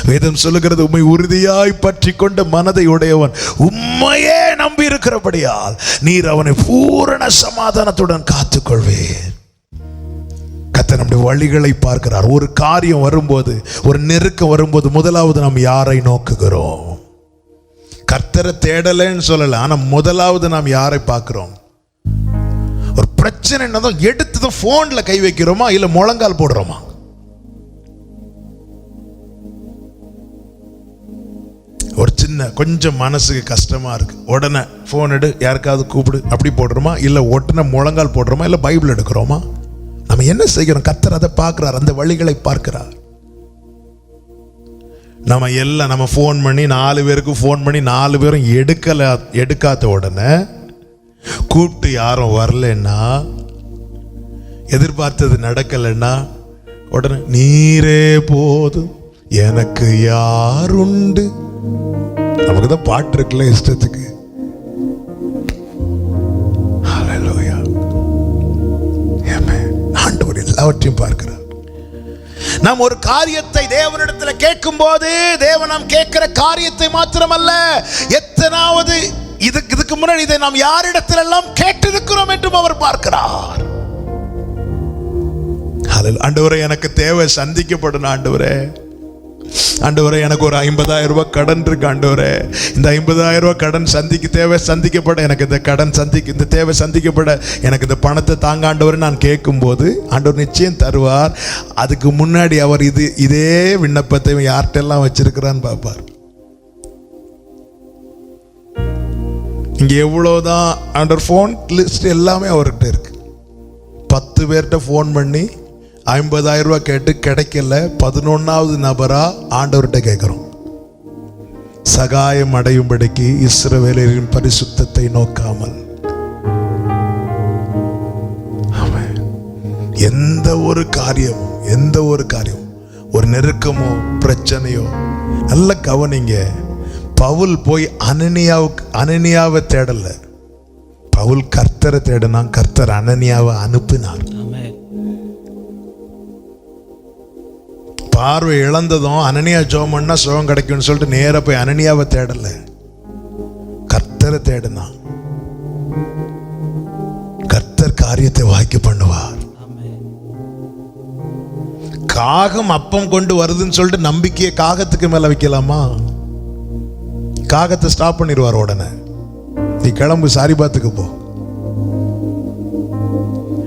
வேதம் சொல்லுகிறது, உம்மை உறுதியாய் பற்றி கொண்ட மனதை உடையவன் உம்மையே நம்பி இருக்கிறபடியால் நீர் அவனை பூரண சமாதானத்துடன் காத்துக்கொள்வேன். கர்த்தர் நம்முடைய வழிகளை பார்க்கிறார். ஒரு காரியம் வரும்போது, ஒரு நெருக்கம் வரும்போது முதலாவது நாம் யாரை நோக்குகிறோம்? கர்த்தரை தேடலைன்னு சொல்லல, ஆனா முதலாவது நாம் யாரை பார்க்கிறோம்? ஒரு பிரச்சனை என்னதான் எடுத்ததும் போன்ல கை வைக்கிறோமா இல்ல முழங்கால் போடுறோமா? ஒரு சின்ன கொஞ்சம் மனசுக்கு கஷ்டமா இருக்கு, உடனே போன் எடு, யாருக்காவது கூப்பிடு, அப்படி போடுறோமா இல்ல உடனே முழங்கால் போடுறோமா இல்ல பைபிள் எடுக்கிறோமா? நம்ம என்ன செய்கிறோம்? கர்த்தர் அதை பார்க்கிறார், அந்த வழிகளை பார்க்கிறார். நம்ம போன் பண்ணி 4 பேருக்கு போன் பண்ணி 4 பேரும் எடுக்காத உடனே கூப்பிட்டு யாரும் வரலன்னா, எதிர்பார்த்தது நடக்கலைன்னா உடனே நீரே போதும் எனக்கு யாருண்டு. நமக்கு தான் பாட்டு இருக்குல்ல இஷ்டத்துக்கு. ஹல்லேலூயா. ஆமென். ஆண்டவர் எல்லாவற்றையும் பார்க்கிறார். நாம் ஒரு காரியத்தை தேவனிடத்தில் கேட்கும் போது தேவன் நாம் கேட்கிற காரியத்தை மாத்திரமல்ல, எத்தனாவது இதுக்கு முன்னாடி இதை நாம் யாரிடத்தில் எல்லாம் கேட்டிருக்கிறோம் என்றும் அவர் பார்க்கிறார். ஆண்டவரே, எனக்கு தேவை சந்திக்கப்படும். ஆண்டவரே, எனக்கு ஒரு 50,000 ரூபாய் கடன் இருக்கு. ஆண்டவரே, இந்த 50,000 ரூபாய் கடன் தேவை சந்திக்கப்பட, எனக்கு இந்த கடன் இந்த தேவை சந்திக்கப்பட எனக்கு இந்த பணத்தை தாங்க ஆண்டவரே நான் கேட்கும்போது ஆண்டவர் நிச்சயம் தருவார். அதுக்கு முன்னாடி அவர் இதே விண்ணப்பத்தை யார்கிட்டெல்லாம் வச்சிருக்கிறான்னு பார்ப்பார். இங்க எவ்வளவுதான் ஆண்டவர் ஃபோன் லிஸ்ட் எல்லாமே அவர்கிட்ட இருக்கு. 10 பேர்கிட்ட ஃபோன் பண்ணி 50,000 ரூபாய் கேட்டு கிடைக்கல, 11வது நபரா ஆண்டவர்கிட்ட கேட்கிறோம். சகாயம் அடையும்படிக்கு இஸ்ரவேலரின் பரிசுத்தத்தை நோக்காமல். எந்த ஒரு காரியம் ஒரு நெருக்கமோ பிரச்சனையோ நல்ல கவனிங்க. பவுல் போய் அனனியாவை தேடல, பவுல் கர்த்தரை தேடினா, கர்த்தர் அனனியாவை அனுப்பினார். பார்வை இழந்ததும் அனனியா ஜெபம் பண்ணா சுகம் கிடைக்கும்னு சொல்லிட்டு நேரா போய் அனனியாவை தேடல, கர்த்தரை தேடினா. கர்த்தர் காரியத்தை வாய்க்க பண்ணுவார். காகம் அப்பம் கொண்டு வருதுன்னு சொல்லிட்டு நம்பிக்கையை காகத்துக்கு மேல வைக்கலாமா? காகத்தை ஸ்டாப் பண்ணிடுவார் உடனே. நீ கிளம்பு, சாரிபாத்துக்கு போ.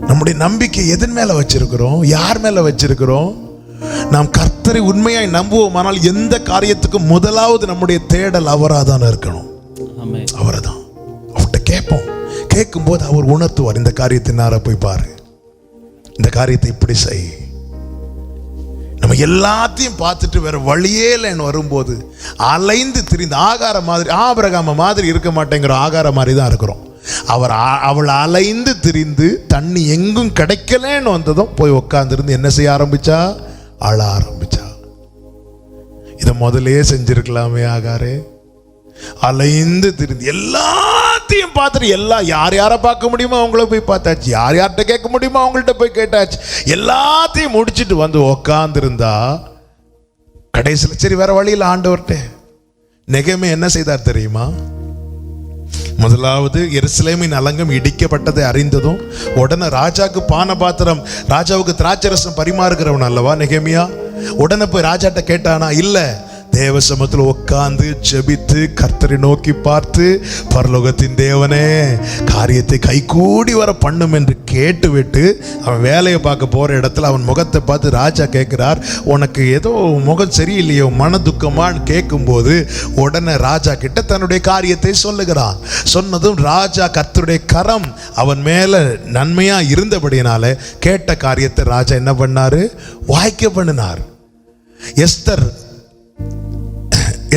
நம்முடைய நம்பிக்கை எதன் மேல வச்சிருக்கிறோம்? யார் மேல வச்சிருக்கிறோம்? நாம் கர்த்தரை உண்மையாய் நம்புவோம். ஆனால் எந்த காரியத்துக்கும் முதலாவது நம்முடைய தேடல் அவராதான் இருக்கணும். அவர்தான். அவர்கிட்ட கேட்போம். கேட்கும் போது அவர் உணர்த்துவார், இந்த காரியத்தை நேரா போய் பாரு, இந்த காரியத்தை இப்படி செய். நம்ம எல்லாத்தையும் பார்த்துட்டு வேற வழியே இல்லைன்னு வரும்போது அலைந்து திரிந்து ஆபிரகாம மாதிரி இருக்க மாட்டேங்கிற ஆகார மாதிரி தான் இருக்கிறோம். அவள் அலைந்து திரிந்து தண்ணி எங்கும் கிடைக்கலன்னு வந்ததும் போய் உட்கார்ந்துருந்து என்ன செய்ய ஆரம்பிச்சா? அழ ஆரம்பிச்சா. இதை முதலே செஞ்சிருக்கலாமே ஆகாரே. அலைந்து திரிந்து எல்லாத்தையும் பார்த்துட்டு யாரை பார்க்க முடியுமோ அவங்கள போய் பார்த்தாச்சு, யார்கிட்ட கேட்க முடியுமோ அவங்கள்ட்ட போய் கேட்டாச்சு. எல்லாத்தையும் முடிச்சுட்டு வந்து உக்காந்துருந்தா கடைசியில் சரி வேற வழியில் ஆண்டவர்கிட்ட. நெகேமியா என்ன செய்தார் தெரியுமா? முதலாவது எருசலேமின் அலங்கம் இடிக்கப்பட்டதை அறிந்ததும் உடனே ராஜாவுக்கு பானபாத்திரம், ராஜாவுக்கு திராட்சரசம் பரிமாறுகிறவன் அல்லவா நெகேமியா. உடனே போய் ராஜாட்ட கேட்டானா? இல்ல, தேவ சமூகத்தில் உட்கார்ந்து ஜெபித்து கர்த்தரை நோக்கி பார்த்து, பரலோகத்தின் தேவனே காரியத்தை கைகூடி வர பண்ணும் என்று கேட்டுவிட்டு அவன் வேலையை பார்க்க போற இடத்துல அவன் முகத்தை பார்த்து ராஜா கேட்கிறார், உனக்கு ஏதோ முகம் சரியில்லையோ, மன துக்கமான்னு கேட்கும்போது உடனே ராஜா கிட்ட தன்னுடைய காரியத்தை சொல்லுகிறான். சொன்னதும் ராஜா கர்த்தருடைய கரம் அவன் மேல நன்மையா இருந்தபடினால கேட்ட காரியத்தை ராஜா என்ன பண்ணாரு? வாய்க்க பண்ணினார்.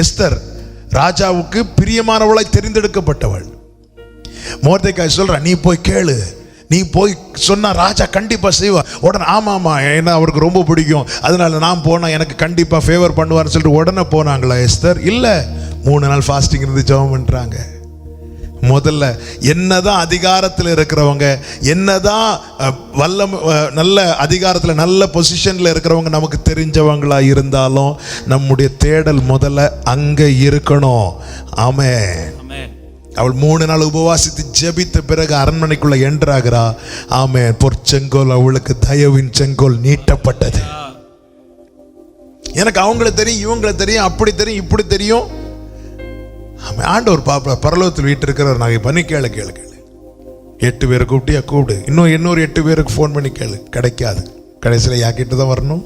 எஸ்தர் ராஜாவுக்கு பிரியமானவளை தெரிந்தெடுக்கப்பட்டவள். மொர்தெகாய் சொல்ற, நீ போய் கேளு, நீ போய் சொன்னா ராஜா கண்டிப்பா செய்வார். உடனே ஆமாமா, ஏன்னா அவருக்கு ரொம்ப பிடிக்கும், அதனால நான் போனா எனக்கு கண்டிப்பா ஃபேவர் பண்ணுவார்னு சொல்லிட்டு உடனே போனாங்களா எஸ்தர்? இல்ல, 3 நாள் ஃபாஸ்டிங் இருந்து ஜெபம் பண்றாங்க. முதல்ல என்னதான் அதிகாரத்தில் இருக்கிறவங்க, என்னதான் நல்ல அதிகாரத்தில் நல்ல பொசிஷன்ல இருக்கிறவங்க நமக்கு தெரிஞ்சவங்களா இருந்தாலும் நம்முடைய தேடல் முதல்ல அங்க இருக்கணும். ஆமென். அவள் 3 நாள் உபவாசித்து ஜெபித்த பிறகு அரண்மனைக்குள்ள என்ட்ராகிறா. ஆமென். பொற்செங்கோல் அவளுக்கு தயவின் செங்கோல் நீட்டப்பட்டது. எனக்கு அவங்கள தெரியும், இவங்கள தெரியும், அப்படி தெரியும், இப்படி தெரியும். ஆண்டவர் பரலோகத்தில் வீட்டு இருக்கிறவர் நாங்கள் பண்ணி கேளு 8 பேரை கூப்பிட்டியா? கூப்பிடு. இன்னொரு 8 பேருக்கு ஃபோன் பண்ணி கேளு. கிடைக்காது. கடைசியில் யாக்கிட்டு தான் வரணும்.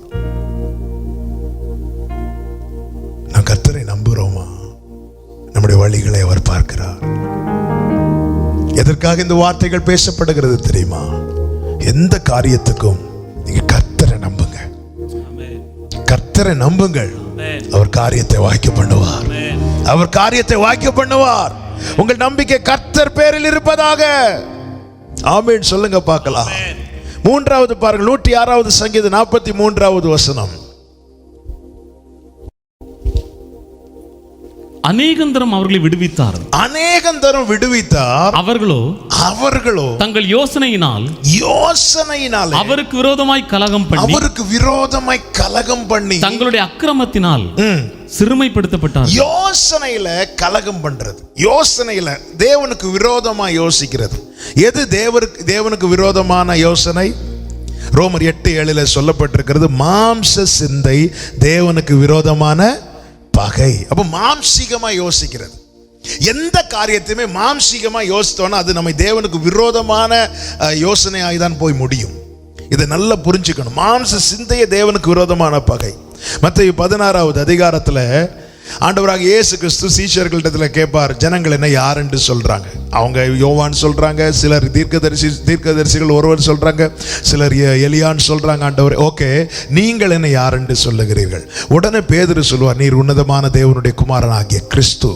நான் கர்த்தரை நம்புகிறோமா? நம்முடைய வழிகளை அவர் பார்க்கிறார். எதற்காக இந்த வார்த்தைகள் பேசப்படுகிறது தெரியுமா? எந்த காரியத்துக்கும் நீங்க கர்த்தரை நம்புங்க. கர்த்தரை நம்புங்கள். அவர் காரியத்தை வாய்க்க பண்ணுவார். அவர் காரியத்தை வாய்க்க பண்ணுவார். உங்கள் நம்பிக்கை கர்த்தர் பேரில் இருப்பதாக. ஆமென் சொல்லுங்க பார்க்கலாம். மூன்றாவது பாருங்கள், 106வது சங்கீதம் 43வது வசனம். அநேகந்தரம் அவர்களை விடுவித்தார், அநேகந்தரம் விடுவித்தார். அவர்களோ தங்கள் யோசனையினால் அவருக்கு விரோதமாய் கலகம் பண்ணி தங்களுடைய அக்கிரமத்தினால் சிறுமைப்படுத்தப்பட்டார். யோசனையில கலகம் பண்றது, யோசனையில தேவனுக்கு விரோதமா யோசிக்கிறது. எது தேவனுக்கு விரோதமான யோசனை? ரோமர் 8:7 சொல்லப்பட்டிருக்கிறது, மாம்ச சிந்தை தேவனுக்கு விரோதமான பகை. அப்ப மாம்சீகமா யோசிக்கிறது, எந்த காரியத்தையுமே மாம்சீகமா யோசித்தோன்னா அது நம்ம தேவனுக்கு விரோதமான யோசனையாய்தான் போய் முடியும். இதை நல்லா புரிஞ்சுக்கணும். மாம்ச சிந்தையே தேவனுக்கு விரோதமான பகை. மத்தேயு 16வது அதிகாரத்துல ஆண்டவராக இயேசு கிறிஸ்து சீஷர்களிடத்துல கேட்பார், ஜனங்கள் என்ன யார் என்று சொல்றாங்க? அவங்க யோவான் சொல்றாங்க, சிலர் தீர்க்கதரிசிகள் ஒருவர் சொல்றாங்க, சிலர் எலியான் சொல்றாங்க. ஆண்டவர், ஓகே, நீங்கள் என்ன யார் என்று சொல்லுகிறீர்கள்? உடனே பேதுரு சொல்லுவார், நீர் உன்னதமான தேவனுடைய குமாரன் ஆகிய கிறிஸ்து.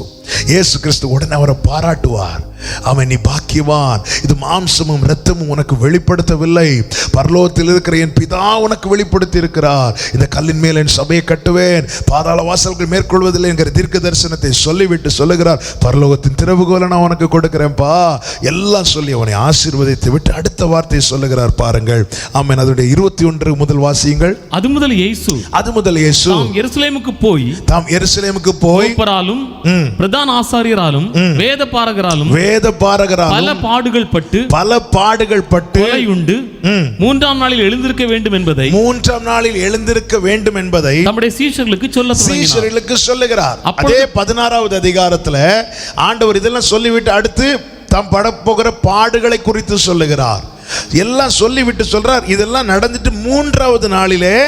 இயேசு கிறிஸ்து உடனே அவரை பாராட்டுவார். அவன், நீ பாக்கியவான், இது மாம்சமும் இரத்தமும் உனக்கு வெளிப்படுத்தவில்லை, பரலோகத்தில் இருக்கிற என் பிதா உனக்கு வெளிப்படுத்தி இருக்கிறார். இந்த கல்லின் மேல் என் சபையை கட்டுவேன், பாதாள வாசல்கள் மேற்கொள்வதில்லை என்கிற தீர்க்க தரிசனத்தை சொல்லிவிட்டு சொல்லுகிறார், பரலோகத்தின் திறவுகோலை நான் உனக்கு கொடுக்கிறேன்ப்பா எல்லாம் சொல்லி அவனை ஆசீர்வதித்து விட்டு அடுத்த வார்த்தையை சொல்லுகிறார். பாருங்கள். ஆமென். அதனுடைய 21 முதல் வாசியுங்கள். அது முதல் இயேசு தாம் எருசலேமுக்கு போய் பிரதான ஆசாரியராலும் வேத பாரகராலும் பல பாடுகள் பட்டு கொலையுண்டு மூன்றாம் நாளில் எழுந்திருக்க வேண்டும் என்பதை நம்முடைய சீஷர்களுக்கு சொல்லுகிறார். அதே 16வது அதிகாரத்துல ஆண்டவர் இதெல்லாம் சொல்லிவிட்டு அடுத்து தாம் படப்போகிற பாடுகளை குறித்து சொல்லுகிறார். எல்லாம் சொல்லிவிட்டு சொல்றார், இதெல்லாம் நடந்துட்டு 3வது நாளிலே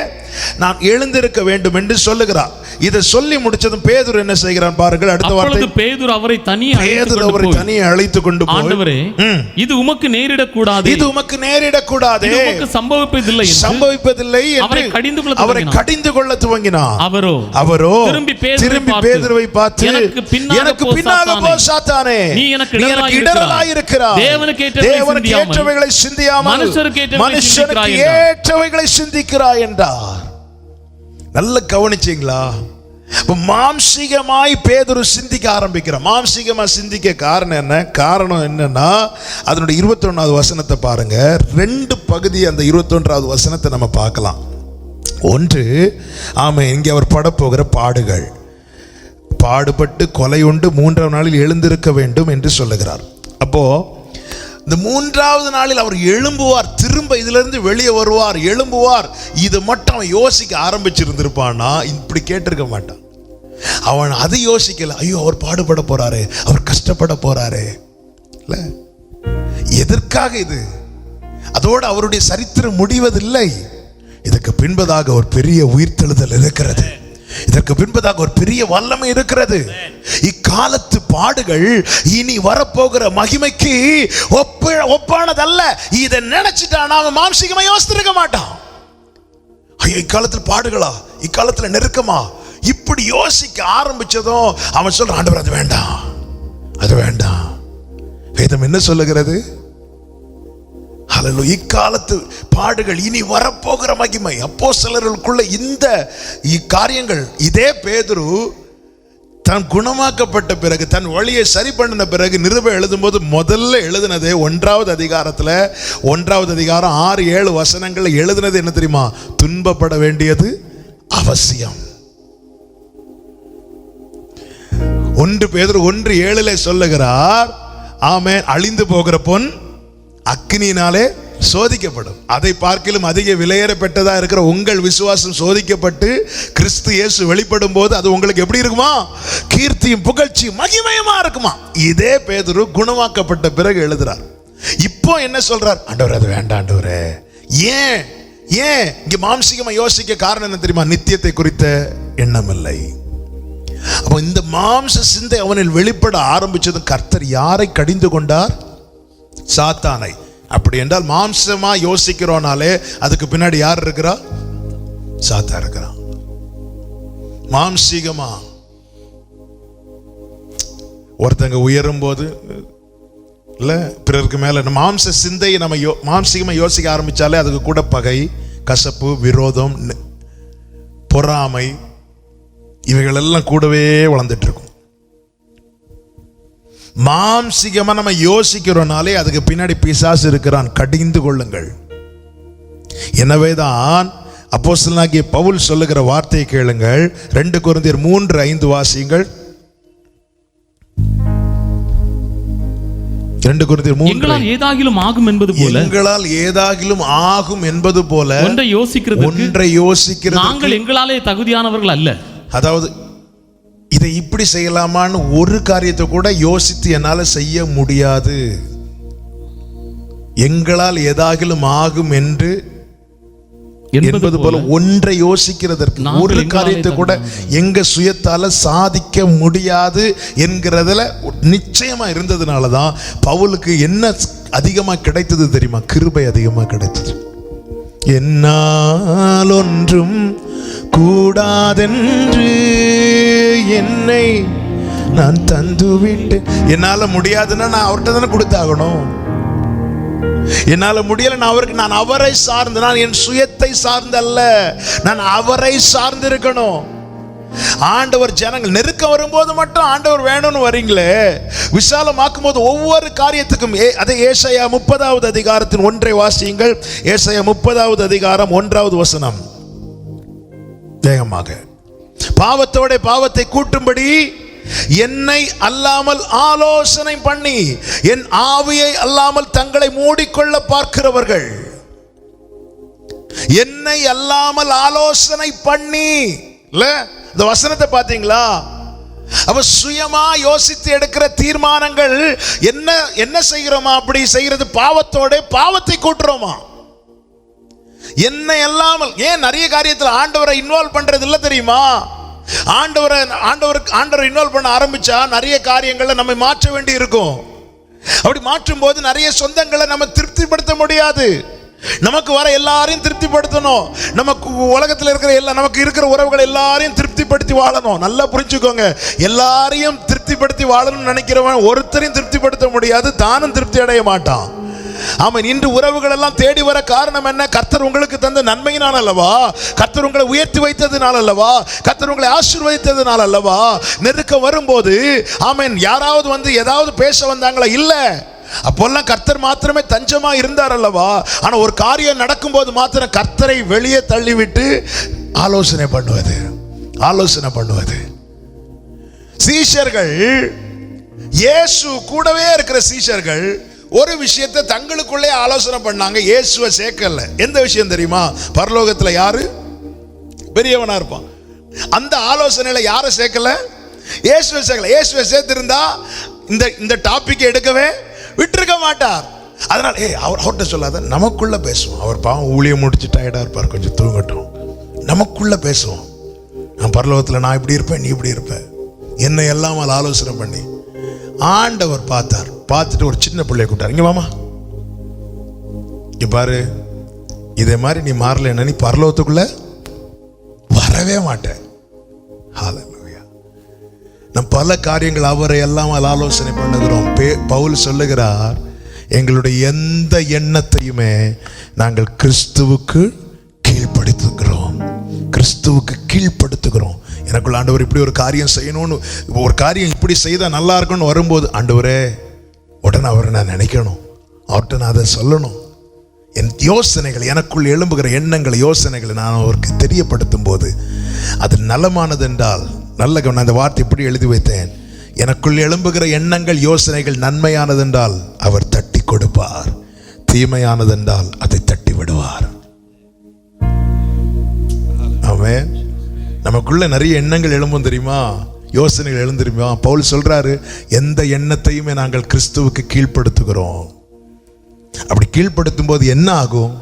நான் எழுந்திருக்க வேண்டும் என்று சொல்லுகிறார். இதை சொல்லி முடிச்சதும் பேதுரு என்ன செய்கிறான் பாருங்கள். அடுத்த வார்த்தை, பேதுரு அவரை தனியே அழைத்து கொண்டு போய், ஆண்டவரே, இது உமக்கு நேரிடக்கூடாது, சம்பவிப்பதில்லை என்று அவரை கடிந்து கொள்ள துவங்கினார். அவரோ திரும்பி பேதுருவை பார்த்து, எனக்கு பின்னாக போ சாத்தானே, நீ எனக்கு இடரலாய் இருக்கிறாய், தேவனுக்கு ஏற்றவைகளை சிந்தியாமல் மனுஷருக்கு ஏற்றவைகளை சிந்திக்கிறாய் என்றார். நல்ல கவனிச்சீங்களா? மாம்சீகமாய் பேதுரு சிந்திக்க ஆரம்பிக்கிறார். மாம்சீகமா சிந்திக்க காரணம் என்னன்னா அதனுடைய 21வது வசனத்தை பாருங்க. 2 பகுதி அந்த 21வது வசனத்தை நம்ம பார்க்கலாம். ஒன்று, இங்கே அவர் படப்போகிற பாடுகள், பாடுபட்டு கொலையுண்டு 3ஆம் நாளில் எழுந்திருக்க வேண்டும் என்று சொல்லுகிறார். அப்போ இந்த 3வது நாளில் அவர் எழும்புவார், திரும்ப இதிலிருந்து வெளியே வருவார், எழும்புவார். இது மட்டும் அவன் யோசிக்க ஆரம்பிச்சிருந்திருப்பான்னா இப்படி கேட்டிருக்க மாட்டான். அவன் அது யோசிக்கல. ஐயோ, அவர் பாடுபட போறாரு, அவர் கஷ்டப்பட போறாரு. இல்ல, எதற்காக இது? அதோடு அவருடைய சரித்திரம் முடிவதில்லை. இதற்கு பின்பதாக ஒரு பெரிய உயிர்த்தெழுதல் இருக்கிறது. இதற்கு பின்பதாக ஒரு பெரிய வல்லமை இருக்கிறது. இக்காலத்து பாடுகள் இனி வரப்போகிற மகிமைக்கு ஒப்பானதல்ல. இதை நினைச்சிட்டான் அவன் மாம்சீகமா யோசித்திருக்க மாட்டான். ஐயோ, இக்காலத்தில் பாடுகளா, இக்காலத்தில் நெருக்கமா, இப்படி யோசிக்க ஆரம்பிச்சதும் அவன் சொல்றான், ஆண்டவர் அது வேண்டாம். வேதம் என்ன சொல்லுகிறது? இக்காலத்து பாடுகள் இனி வரப்போகிற மகிமை. அப்போஸ்தலர்களுக்குள்ள இந்த காரியங்கள், இதே பேதுரு தான் குணமாக்கப்பட்ட பிறகு, தன் வழியை சரி பண்ணின பிறகு நிருபம் எழுதும்போது முதல்ல எழுதினதே 1வது அதிகாரத்துல, 1வது அதிகாரம் 6-7 வசனங்கள் எழுதினது என்ன தெரியுமா? துன்பப்பட வேண்டியது அவசியம். 1 பேதுரு 1:7 சொல்லுகிறார், ஆமென், அழிந்து போகிற பொன் அக்கினியினாலே சோதிக்கப்படும். அதை பார்க்கிலும் அதிக விலையேறப்பட்டதா இருக்கிற உங்கள் விசுவாசம் சோதிக்கப்பட்டு கிறிஸ்து இயேசு வெளிப்படும் போது அது உங்களுக்கு எப்படி இருக்குமா? கீர்த்தியும் புகழ்ச்சியும் மகிமையுமா இருக்குமா. இதே பேதுரு குணமாக்கப்பட்ட பிறகு எழுதுறார். இப்போ என்ன சொல்றார்? ஆண்டவர் அது வேண்டாம் ஆண்டவரே. ஏன் இங்க மாம்சீகமா யோசிக்க காரணம் என்ன தெரியுமா? நித்தியத்தை குறித்த எண்ணம் இல்லை. அப்போ இந்த மாம்ச சிந்தை அவனில் வெளிப்பட ஆரம்பிச்சதும் கர்த்தர் யாரை கடிந்து கொண்டார்? சாத்தானை. அப்படி என்றால் மாம்சமா யோசிக்கிறோனாலே அதுக்கு பின்னாடி யார் இருக்கிறா? சாத்தான் இருக்கிறான். மாம்சீகமா ஒருத்தங்க உயரும் போது இல்ல பிறருக்கு மேல மாம்ச சிந்தையை நம்ம மாம்சீகமா யோசிக்க ஆரம்பிச்சாலே அதுக்கு கூட பகை, கசப்பு, விரோதம், பொறாமை இவைகள் எல்லாம் கூடவே வளர்ந்துட்டு இருக்கும். மாம்சீகமா நம்ம யோசிக்கிறோம்னாலே அதுக்கு பின்னாடி பிசாசு இருக்கிறான், கடிந்து கொள்ளுங்கள். எனவேதான் அப்போஸ்தலனாகிய பவுல் சொல்லுகிற வார்த்தையை கேளுங்கள். 2 கொரிந்தியர் 3:5 வாசியுங்கள். 2 கொரிந்தியர் 3 எங்களால் ஏதாகிலும் ஆகும் என்பது போல, எங்களால் ஏதாகிலும் ஆகும் என்பது போல ஒன்றை யோசிக்கிறது நாங்கள் எங்களாலே தகுதியானவர்கள் அல்ல. அதாவது இதை இப்படி செய்யலாமான்னு ஒரு காரியத்தை கூட யோசித்து என்னால செய்ய முடியாது. எங்களால் ஏதாகிலும் ஆகும் என்று என்பது போல ஒன்றை யோசிக்கிறதற்கு ஒரு காரியத்தை கூட எங்க சுயத்தால சாதிக்க முடியாது என்கிறதுல நிச்சயமா இருந்ததுனாலதான் பவுலுக்கு என்ன அதிகமா கிடைத்தது தெரியுமா? கிருபை அதிகமா கிடைத்தது. என்னால் ஒன்றும் கூடாதென்று என்னை நான் தந்துவிட்டு, என்னால முடியாதுன்னா நான் அவர்கிட்ட தானே கொடுத்தாகணும். என்னால முடியல, நான் அவரை சார்ந்து, நான் என் சுயத்தை சார்ந்தல்ல, நான் அவரை சார்ந்து இருக்கணும். ஆண்டவர் ஜனங்கள் நெருக்கம் வரும்போது மட்டும் ஆண்டவர் வேணும்னு வரீங்களே, விசாலமாக்கும் போது ஒவ்வொரு காரியத்துக்கும் அதை ஏசாயா 30வது அதிகாரத்தின் 1 வாசியுங்கள். ஏசாயா 30வது அதிகாரம் 1வது வசனம். வேகமாக. பாவத்தோட பாவத்தை கூட்டும்படி என்னை அல்லாமல் ஆலோசனை பண்ணி என் ஆவியை அல்லாமல் தங்களை மூடிக்கொள்ள பார்க்கிறவர்கள், என்னை அல்லாமல் ஆலோசனை பண்ணி, இல்ல இந்த வசனத்தை பாத்தீங்களா? அவ சுயமா யோசித்து எடுக்கிற தீர்மானங்கள் என்ன செய்கிறோமா? அப்படி செய்கிறது பாவத்தோட பாவத்தை கூட்டுறோமா? என்னை அல்லாமல். ஏன் நிறைய காரியத்தில் ஆண்டவரை இன்வால்வ் பண்றது இல்ல தெரியுமா? ஆண்டவர் இன்வால்வ் பண்ண ஆரம்பிச்சா நிறைய காரியங்களை நம்ம மாற்ற வேண்டி இருக்கும். அப்படி மாற்றும் போது நிறைய சொந்தங்களை நம்ம திருப்திப்படுத்த முடியாது. நமக்கு வர எல்லாரையும் திருப்திப்படுத்தணும். நமக்கு உலகத்தில் இருக்கிற நமக்கு இருக்கிற உறவுகளை எல்லாரையும் திருப்திப்படுத்தி வாழணும். நல்லா புரிஞ்சுக்கோங்க, எல்லாரையும் திருப்திப்படுத்தி வாழணும்னு நினைக்கிறவன் ஒருத்தரையும் திருப்திப்படுத்த முடியாது, தானும் திருப்தி அடைய மாட்டான். ஆமாம், இன்று உறவுகள் எல்லாம் தேடி வர காரணம் என்ன? கர்த்தர் உங்களுக்கு தந்த நன்மையினால் அல்லவா? கர்த்தர் உங்களை உயர்த்தி வைத்ததுனால அல்லவா? கர்த்தர் உங்களை ஆசீர்வதித்ததுனால அல்லவா? நெருக்கம் வரும்போது ஆமென் யாராவது வந்து ஏதாவது பேச வந்தாங்களா? இல்ல. அப்போல்லாம் கர்த்தர் மாத்திரமே தஞ்சமா இருந்தார் அல்லவா? ஆனா ஒரு காரியம் நடக்கும் போது மாத்திரம் கர்த்தரை வெளியே தள்ளிவிட்டு ஆலோசனை பண்ணுவது. சீஷர்கள், இயேசு கூடவே இருக்கிற சீஷர்கள் ஒரு விஷயத்தை தங்களுக்குள்ளே ஆலோசனை பண்ணாங்க. இயேசுவை சேர்க்கல. எந்த விஷயம் தெரியுமா? பரலோகத்தில் யாரு பெரியவனா இருப்பான். அந்த ஆலோசனையில யாரை சேர்க்கல? இயேசுவை சேர்க்கல. இயேசுவை சேர்த்திருந்தா இந்த டாபிக் எடுக்கவே விட்டுருக்க மாட்டார். அதனால அவர்கிட்ட சொல்லாத, நமக்குள்ள பேசுவோம். அவர் பாவம் ஊழியம் முடிச்சு டயர்டா இருப்பார், கொஞ்சம் தூங்கட்டும். நமக்குள்ள பேசுவோம். நான் பரலோகத்தில் நான் இப்படி இருப்பேன், நீ இப்படி இருப்ப, என்னை எல்லாம் ஆலோசனை பண்ணி. ஆண்டவர் பார்த்துட்டு ஒரு சின்ன பிள்ளைய கூட்டார். இங்க வாமா, இங்க பாரு, இதே மாதிரி நீ மாறலன்னா நீ பரலோகத்துக்குள்ள வரவே மாட்டேன். ஹல்லேலூயா. நம் பல காரியங்கள் அவரை எல்லாம் ஆலோசனை பண்ணுகிறோம். பவுல் சொல்லுகிறார், எங்களுடைய எந்த எண்ணத்தையுமே நாங்கள் கிறிஸ்துவுக்கு கீழ்ப்படுத்துகிறோம். எனக்குள்ள ஆண்டவர் இப்படி ஒரு காரியம் செய்யணும்னு, ஒரு காரியம் இப்படி செய்தால் நல்லா இருக்கும்னு வரும்போது, ஆண்டவரே உடனே அவரை நான் நினைக்கணும், அவர்கிட்ட நான் அதை சொல்லணும். என் யோசனைகள், எனக்குள் எழும்புகிற எண்ணங்களை, யோசனைகளை நான் அவருக்கு தெரியப்படுத்தும் போது அது நலமானது என்றால், நல்ல நான் அந்த வார்த்தை இப்படி எழுதி வைத்தேன், எனக்குள் எழும்புகிற எண்ணங்கள், யோசனைகள் நன்மையானது என்றால் அவர் தட்டி கொடுப்பார், தீமையானது என்றால் அதை தட்டி விடுவார். ஆமென். நமக்குள்ள நிறைய எண்ணங்கள் எழும்பும் தெரியுமா? யோசனைகள் எழும் தெரியுமா? பவுல் சொல்றாரு, எந்த எண்ணத்தையுமே நாங்கள் கிறிஸ்துவுக்கு கீழ்ப்படுத்துகிறோம். அப்படி கீழ்ப்படுத்தும் போது என்ன ஆகும்?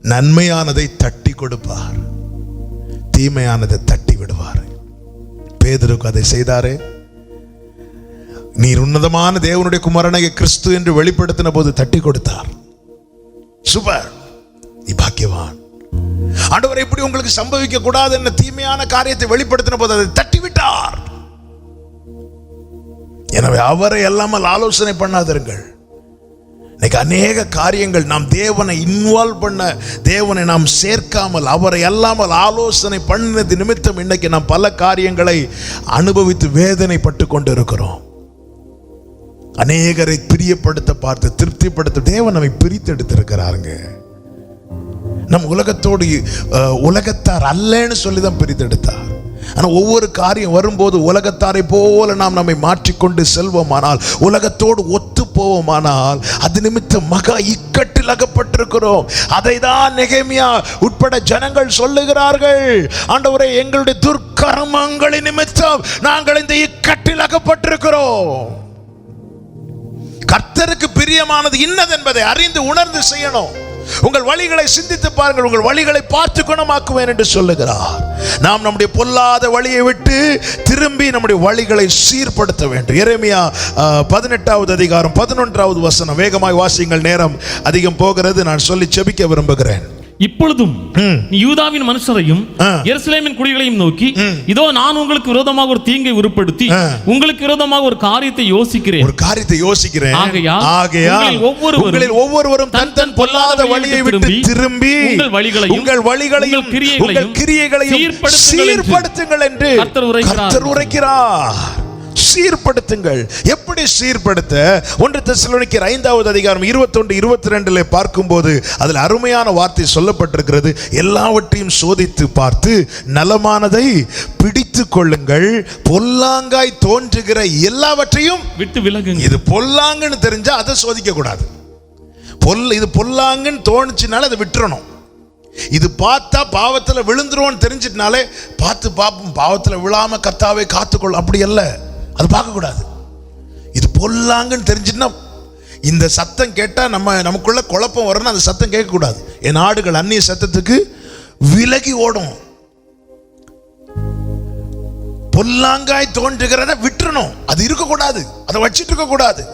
நன்மையானதை தட்டி கொடுப்பார், தீமையானதை தட்டி விடுவார். பேதுருக்கு அதை செய்தாரே. நீர் உன்னதமான தேவனுடைய குமாரனாகிய கிறிஸ்து என்று வெளிப்படுத்தின போது தட்டி கொடுத்தார். சூப்பர், நீ பாக்கியவான். ஆண்டவரை இப்படி உங்களுக்கு சம்பவிக்க கூடாது என்ன தீமையான காரியத்தை வெளிப்படுத்தின போது அதை தட்டி விட்டார். எனவே அவரை அல்லாமல் ஆலோசனை பண்ணாதிருங்கள். இன்னைக்கு அநேக காரியங்கள் நாம் தேவனை இன்வால்வ் பண்ண, தேவனை நாம் சேர்க்காமல் அவரை அல்லாமல் ஆலோசனை பண்ணது நிமித்தம் இன்னைக்கு நாம் பல காரியங்களை அனுபவித்து வேதனைப்பட்டு கொண்டு இருக்கிறோம். அநேகரை பிரியப்படுத்த பார்த்து திருப்திப்படுத்த தேவன் நம்மை பிரித்து எடுத்திருக்கிறாருங்க. நம் உலகத்தோடு உலகத்தார் அல்லன்னு சொல்லிதான் பிரித்து எடுத்தார். ஆனால் ஒவ்வொரு காரியம் வரும்போது உலகத்தாரை போல நாம் நம்மை மாற்றிக்கொண்டு செல்வோமானால், உலகத்தோடு ஒத்து போவோமானால், அது நிமித்தம் மகா இக்கட்டில் அகப்பட்டிருக்கிறோம். அதை தான் நெகேமியா உட்பட ஜனங்கள் சொல்லுகிறார்கள், ஆண்டவரே எங்களுடைய துர்க்கர்மங்களின் நிமித்தம் நாங்கள் இந்த இக்கட்டில் அகப்பட்டிருக்கிறோம். கர்த்தருக்கு பிரியமானது இன்னது என்பதை அறிந்து உணர்ந்து செய்யணும். உங்கள் வழிகளை சிந்தித்து பாருங்கள், உங்கள் வழிகளை பார்த்து குணமாக்குவேன் என்று சொல்லுகிறார். நாம் நம்முடைய பொல்லாத வழியை விட்டு திரும்பி நம்முடைய வழிகளை சீர்படுத்த வேண்டும். எரேமியா 18வது அதிகாரம் 11வது வசனம். வேகமாய் வாசியுங்கள், நேரம் அதிகம் போகிறது. நான் சொல்லி செபிக்க விரும்புகிறேன். இப்பொழுதும் நீ யூதாவின் மனுஷரையும் எருசலேமின் குடிகளையும் நோக்கி, இதோ நான் உங்களுக்கு விரோதமாக ஒரு தீங்கை உருப்படுத்தி உங்களுக்கு விரோதமாக ஒரு காரியத்தை யோசிக்கிறேன். ஆகையால் ஒவ்வொருவரும் தன் தன் பொல்லாத வழியை விட்டு திரும்பி உங்கள் வழிகளையும் கிரியைகளையும் சீர்படுத்துங்கள் என்று கர்த்தர் உரைக்கிறார். சீர்படுத்துங்கள். எப்படி சீர்படுத்த? 1 தெசலோனிக்கேயர் 5வது அதிகாரம் 21-22 பார்க்கும்போது அதில் அருமையான வார்த்தை சொல்லப்பட்டிருக்கிறது. எல்லாவற்றையும் சோதித்து பார்த்து நலமானதை பிடித்து கொள்ளுங்கள், பொல்லாங்காய் தோன்றுகிற எல்லாவற்றையும் விட்டு விலகுங்க. இது பொல்லாங்குன்னு தெரிஞ்சா அதை சோதிக்க கூடாது. இது பொல்லாங்குன்னு தோணுச்சுனால அதை விட்டுறணும். இது பார்த்தா பாவத்தில் விழுந்துருவோன்னு தெரிஞ்சிட்டனாலே பார்த்து பார்ப்போம், பாவத்தில் விழாம கர்த்தாவே காத்துக்கொள், அப்படி அல்ல, அது பார்க்கக்கூடாது. இது பொல்லாங்குன்னு தெரிஞ்சுன்னா, இந்த சத்தம் கேட்டால் நமக்குள்ள குழப்பம் வரணும், அந்த சத்தம் கேட்கக்கூடாது. என் ஆடுகள் அந்நிய சத்தத்துக்கு விலகி ஓடும். பொல்லாங்காய் தோன்றுகிறத விட்டுறணும், அது இருக்கக்கூடாது, அதை வச்சிட்டு இருக்கக்கூடாது,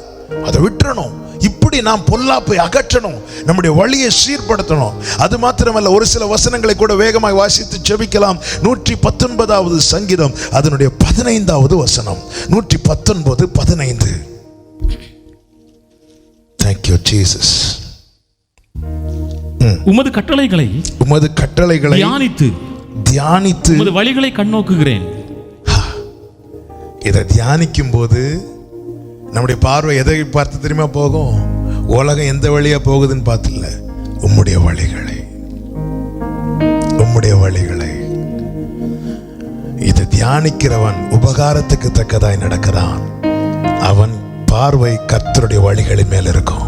அதை விட்டுறணும். இப்படி நாம் பொல்லாப்பை அகற்றணும், நம்முடைய வழியை சீர்படுத்தணும். அது மாத்திரமல்ல, ஒரு சில வசனங்களை கூட வேகமாய் வாசித்து ஜெபிக்கலாம். 119வது சங்கீதம் அதனுடைய 15வது வசனம். 119:15. Thank you Jesus. உமது கட்டளைகளை தியானித்து உமது வழிகளை கண்ணோக்குகிறேன். இதை தியானிக்கும் போது நம்முடைய பார்வை எதை பார்த்து தெரியுமா போகும்? உலகம் எந்த வழியா போகுதுன்னு பார்த்துல, உம்முடைய வழிகளை. இதை தியானிக்கிறவன் உபகாரத்துக்கு தக்கதாய் நடக்கிறான். அவன் பார்வை கர்த்தருடைய வழிகளின் மேல் இருக்கும்.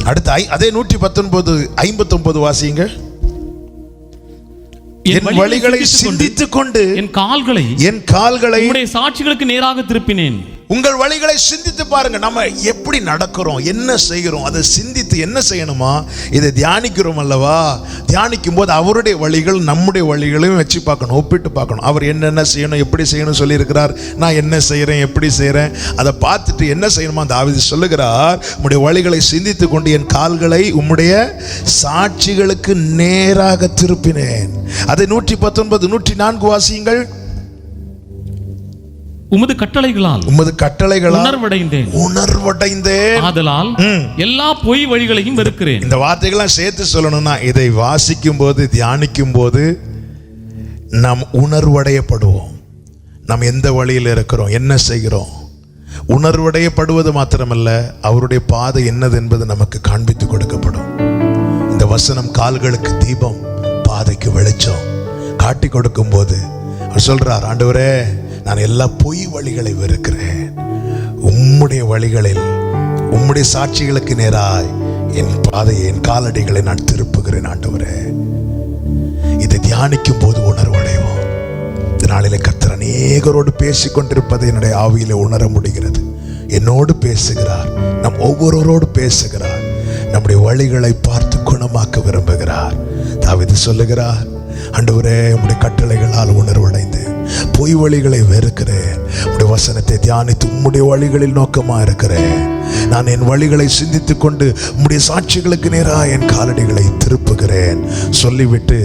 அடுத்து அதே 119:59 வாசியுங்க. என் வழிகளை சிந்தித்துக் கொண்டு என் கால்களை உம்முடைய சாட்சிகளுக்கு நேராக திருப்பினேன். உங்கள் வழிகளை சிந்தித்து பாருங்க. நம்ம எப்படி நடக்கிறோம், என்ன செய்கிறோம், அதை சிந்தித்து என்ன செய்யணுமா, இதை தியானிக்கிறோம் அல்லவா? தியானிக்கும் போது அவருடைய வழிகள் நம்முடைய வழிகளையும் வச்சு பார்க்கணும், ஒப்பிட்டு பார்க்கணும். அவர் என்னென்ன செய்யணும், எப்படி செய்யணும் சொல்லியிருக்கிறார், நான் என்ன செய்கிறேன், எப்படி செய்கிறேன், அதை பார்த்துட்டு என்ன செய்யணுமா தாவீது சொல்லுகிறார், உம்முடைய வழிகளை சிந்தித்து கொண்டு என் கால்களை உம்முடைய சாட்சிகளுக்கு நேராக திருப்பினேன். அதை 119 104 வாசியுங்கள். உமது கட்டளைகளால் உணர்வடைந்தேன். ஆதலால் எல்லா பொய் வழிகளையும் வெறுக்கிறேன். இந்த வார்த்தைகள்லாம் சேர்த்து சொல்லணும்னா, இதை வாசிக்கும் போது தியானிக்கும் போது நாம் உணர்வடையப்படுவோம். நாம் எந்த வழியில் இருக்கிறோம், என்ன செய்கிறோம். உணர்வடையப்படுவது மாத்திரமல்ல, அவருடைய பாதை என்னது என்பது நமக்கு காண்பித்து கொடுக்கப்படும். இந்த வசனம் கால்களுக்கு தீபம், பாதைக்கு வெளிச்சம் காட்டி கொடுக்கும் போது அவர் சொல்றார், ஆண்டவரே நான் எல்லா பொய் வழிகளை வெறுக்கிறேன், உம்முடைய வழிகளில் உம்முடைய சாட்சிகளுக்கு நேராய் என் பாதையை, என் காலடிகளை நான் திருப்புகிறேன். ஆண்டவரே, இதை தியானிக்கும் போது உணர்வடைவோம். இந்த நாளிலே கர்த்தர் அநேகரோடு பேசிக் கொண்டிருப்பதை என்னுடைய ஆவியிலே உணர முடிகிறது. என்னோடு பேசுகிறார், நம் ஒவ்வொருவரோடு பேசுகிறார். நம்முடைய வழிகளை பார்த்து குணமாக்க விரும்புகிறார். தாவீது சொல்லுகிறார், ஆண்டவரே உம்முடைய கட்டளைகளால் உணர்வடைந்து பொய் வழிகளை வெறுக்கிறேன், உம்முடைய வசனத்தை தியானித்து உம்முடைய வழிகளில் நோக்கமா இருக்கிறேன். நான் என் வழிகளை சிந்தித்துக் கொண்டு உம்முடைய சாட்சிகளுக்கு நேராக என் காலடிகளை திருப்புகிறேன் சொல்லிவிட்டு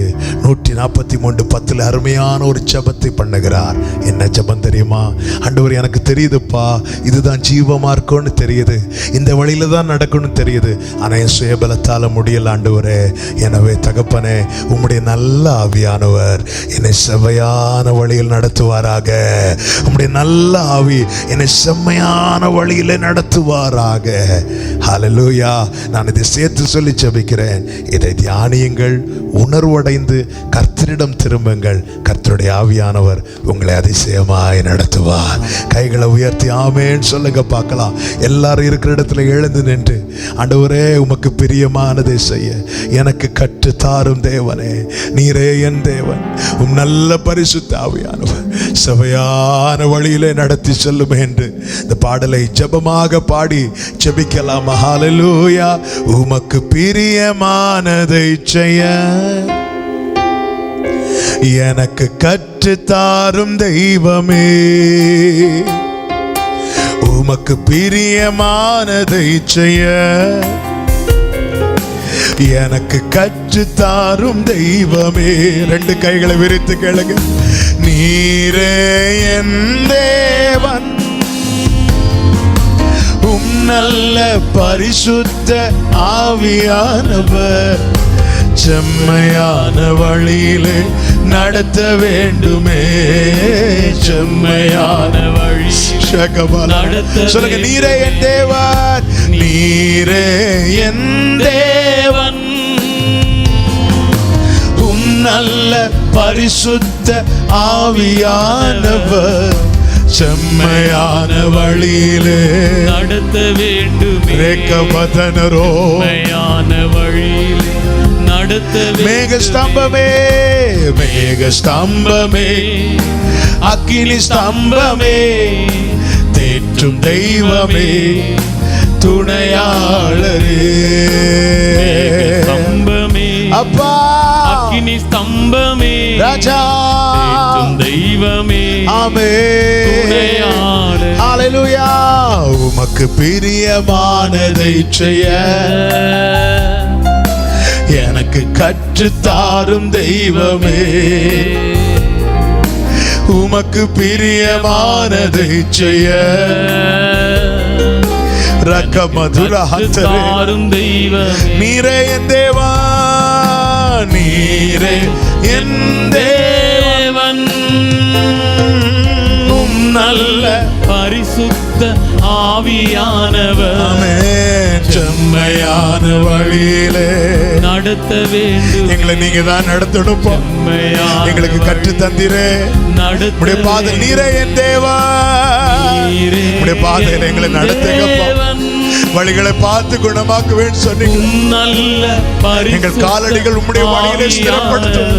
143:10 அருமையான ஒரு ஜெபத்தை பண்ணுகிறார். என்ன ஜெபம் தெரியுமா? ஆண்டவர், எனக்கு தெரியுதுப்பா, இதுதான் ஜீவமா இருக்கும்னு தெரியுது, இந்த வழியில தான் நடக்கணும்னு தெரியுது, ஆனா என் சுயபலத்தால முடியல ஆண்டவரே. எனவே தகப்பனே, உம்முடைய நல்ல ஆவியானவர் என்னை செவ்வையான வழியில் நடத்துவாராக. உம்முடைய நல்ல ஆவி என்னை செம்மையான வழியில நடத்துவாராக. ஹல்லேலூயா. நான் இதை சேர்த்து சொல்லி ஜெபிக்கிறேன். இதை தியானியுங்கள், உணர்வடைந்து கர்த்தரிடம் திரும்புங்கள். கர்த்தருடைய ஆவியானவர் உங்களை அதிசயமாய் நடத்துவார். கைகளை உயர்த்தி ஆமென் சொல்லுங்க பார்க்கலாம். எல்லாரும் இருக்கிற இடத்துல எழுந்து நின்று, ஆண்டவரே, உமக்கு பிரியமானதை செய்ய எனக்கு கற்று தாரும் தேவனே. நீரே என் தேவன், உம் நல்ல பரிசுத்த ஆவியானவர் சபையான வழியிலே நடத்தி செல்லும் என்று இந்த பாடலை ஜெபமாக பாடி ஜெபிக்கலாம். ஹல்லேலூயா. உமக்கு பிரியமானதை செய்ய எனக்கு கற்று தாரும் தெய்வமே. உமக்கு பிரியமானதை செய்ய எனக்கு கற்று தாரும் தெய்வமே. 2 கைகளை விரித்து கேளுங்க. நீரே என் தேவன், உம் நல்ல பரிசுத்த ஆவியானவர் செம்மையான வழியிலே நடத்த வேண்டுமே. செம்மையான வழி சொல்லுங்க. நீரே என் தேவன், நீரே என் தேவன், உம் நல்ல பரிசுத்த ஆவியானவர் செம்மையான வழியிலே நடத்த வேண்டுமே. ரேக்கபதனரோ செம்மையான வழியிலே நடத்த மேகஸ்தம்பமே, மேகஸ்தம்பமே, அக்கினி ஸ்தம்பமே, தேற்றும் தெய்வமே, துணையாளரே. ஸ்தம்பமே அப்பா, அக்கினி ஸ்தம்பமே, ராஜா, தேற்றும் தெய்வமே, ஆமென். துணையாளரே. ஹல்லேலூயா. உமக்கு பிரியமானதை செய்ய எனக்கு கற்று தாரும் தெய்வமே. உமக்கு பிரியமானதை செய்ய தாரும் தெய்வமே. நீரே என் தேவா, நீரே என் தேவன், உம் நல்ல பரிசுத்த ஆவியானவர் செம்மையான வழியிலே நடத்த வேண்டும். எங்களை நீங்க தான் நடத்தணும். எங்களுக்கு கற்று தந்திரே நடத்த பாதை. நீரே என் தேவா, பாதையில எங்களை நடத்துங்கப்பா. வழிகளை பார்த்து குணமாக்க வேண்டும் சொன்னீங்க. எங்கள் காலடிகள் உம்முடைய வழியிலே ஸ்திரப்படுத்தும்.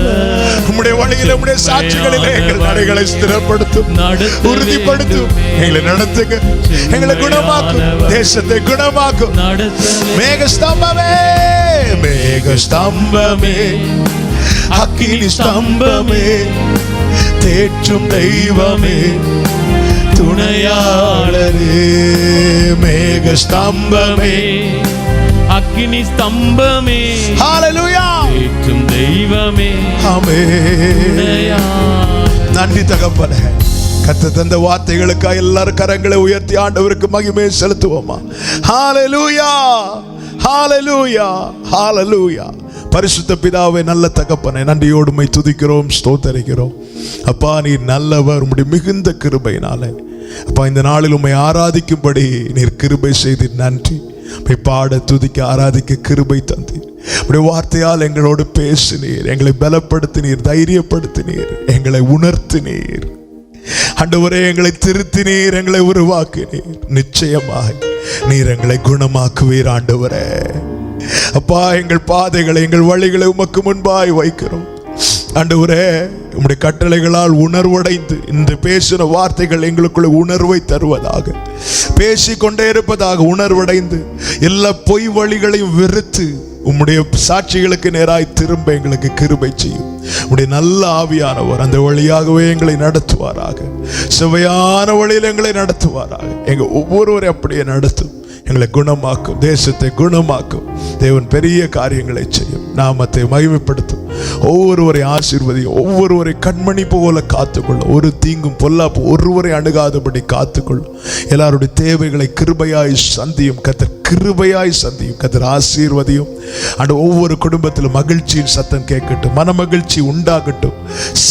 உம்முடைய வழியில உம்முடைய சாட்சிகளிலே எங்கள் நடைகளை ஸ்திரப்படுத்தும், உறுதிப்படுத்தும். எங்களை நடத்துங்க, எங்களை குணமாக்கும், தேசத்தை குணமாக்கும். மேகஸ்தம்பமே, மேகஸ்தம்பமே, அக்கினி ஸ்தம்பமே, தேற்றும் தெய்வமே, துணையாளரே. மேகஸ்தம்பமே, அக்கினி ஸ்தம்பமே, ஹல்லேலூயா, தேற்றும் தெய்வமே, ஆமென். நன்றி தகப்பனே. கர்த்தர் தந்த வார்த்தைகளுக்காக எல்லாரும் கரங்களை உயர்த்தி ஆண்டவருக்கு மகிமை செலுத்துவோமா? ஹல்லேலூயா, ஹல்லேலூயா, ஹல்லேலூயா. பரிசுத்த பிதாவே, நல்ல தகப்பனே, நன்றியோடு உம்மை துதிக்கிறோம், ஸ்தோத்தரிக்கிறோம். அப்பா, நீர் நல்லவர், உம்முடைய மிகுந்த கிருபையினாலே அப்பா இந்த நாளில் உம்மை ஆராதிக்கும்படி நீர் கிருபை செய்தீர். நன்றி. உம்மை பாட, துதிக்க, ஆராதிக்க கிருபை தந்தீர். உம்முடைய வார்த்தையால் எங்களோடு பேசினீர், எங்களை பலப்படுத்தினீர், தைரியப்படுத்தினீர், எங்களை உணர்த்தினீர். ஆண்டவரே, எங்களை திருத்தினீர், எங்களை உருவாக்கினீர். நிச்சயமாக நீர் எங்களை குணமாக்குவீர். ஆண்டவரே அப்பா, எங்கள் பாதைகளை, எங்கள் வழிகளை உமக்கு முன்பாய் வைக்கிறோம். ஆண்டவரே, உம்முடைய கட்டளைகளால் உணர்வடைந்து இந்த பேசின வார்த்தைகள் எங்களுக்குள்ள உணர்வை தருவதாக, பேசிக்கொண்டே இருப்பதாக உணர்வடைந்து எல்லா பொய் வழிகளையும் வெறுத்து உம்முடைய சாட்சிகளுக்கு நேராய் திரும்ப எங்களுக்கு கிருபை செய்யும். உம்முடைய நல்ல ஆவியானவர் அந்த வழியாகவே எங்களை நடத்துவாராக, செவ்வையான வழியில் எங்களை நடத்துவாராக. எங்க ஒவ்வொருவரை அப்படியே நடத்தும். எங்களை குணமாக்கும், தேசத்தை குணமாக்கும். தேவன் பெரிய காரியங்களை செய்யும், நாமத்தை மகிமைப்படுத்தும். ஒவ்வொருவரை ஆசீர்வதியும், ஒவ்வொருவரை கண்மணி போல காத்துக்கொள்ளும். ஒரு தீங்கும் பொல்லாப்பு ஒருவரை அணுகாதபடி காத்துக்கொள்ளும். எல்லாருடைய தேவைகளை கிருபையாய் சந்தியும் கர்த்தர், கிருபையாய் சந்தியும் கர்த்தர். ஆசீர்வதியும் அண்ட் ஒவ்வொரு குடும்பத்திலும் மகிழ்ச்சியின் சத்தம் கேட்கட்டும், மன மகிழ்ச்சி உண்டாகட்டும்.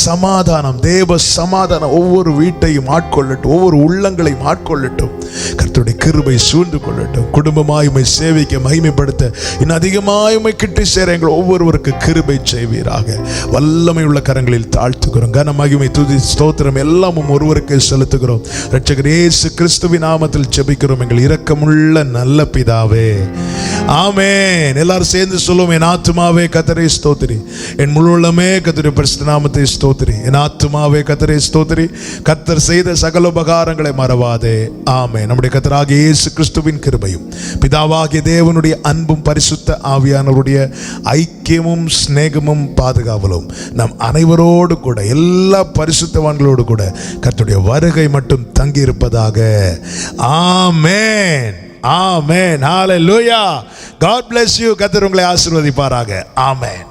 சமாதானம், தேவ சமாதானம் ஒவ்வொரு வீட்டையும் ஆட்கொள்ளட்டும், ஒவ்வொரு உள்ளங்களையும் ஆட்கொள்ளட்டும். கர்த்தருடைய கிருபை சூழ்ந்து கொள்ளட்டும். குடும்பமாய் உம்மை சேவிக்க, மகிமைப்படுத்த, இன்னும் அதிகமாய் உம்மை கிட்டி சேர எங்கள் ஒவ்வொருவருக்கு கிருபை செய்வீராக. வல்லமை உள்ள கரங்களில் தாழ்த்துகிறோம். கன மகிமை துதி ஸ்தோத்திரம் எல்லாமும் ஒருவருக்கு செலுத்துகிறோம். இரட்சகர் இயேசு கிறிஸ்துவின் நாமத்தில் ஜெபிக்கிறோம் எங்கள் இரக்கமுள்ள நல்ல பிதாவே, ஆமென். எல்லாரும் சேர்ந்து சொல்லுவோம். என் ஆத்துமாவே கர்த்தரை ஸ்தோத்திரி, என் முழு உள்ளமே கர்த்தருடைய பரிசுத்த நாமத்தை ஸ்தோத்திரி. என் ஆத்துமாவே கர்த்தரை ஸ்தோத்திரி, கர்த்தர் செய்த சகல உபகாரங்களை மறவாதே. ஆமென். நம்முடைய கர்த்தராகிய இயேசு கிறிஸ்துவின் கிருபையும், பிதாவாகிய தேவனுடைய அன்பும், பரிசுத்த ஆவியானவருடைய ஐக்கியமும் சிநேகமும் பாதுகாவலும் நம் அனைவரோடு கூட, எல்லா பரிசுத்தவான்களோடு கூட கர்த்தருடைய வருகை மட்டும் தங்கி இருப்பதாக. ஆமென், ஆமென், ஹalleluya. God bless you. கர்த்தர் உங்களை ஆசீர்வதிப்பாராக. ஆமென்.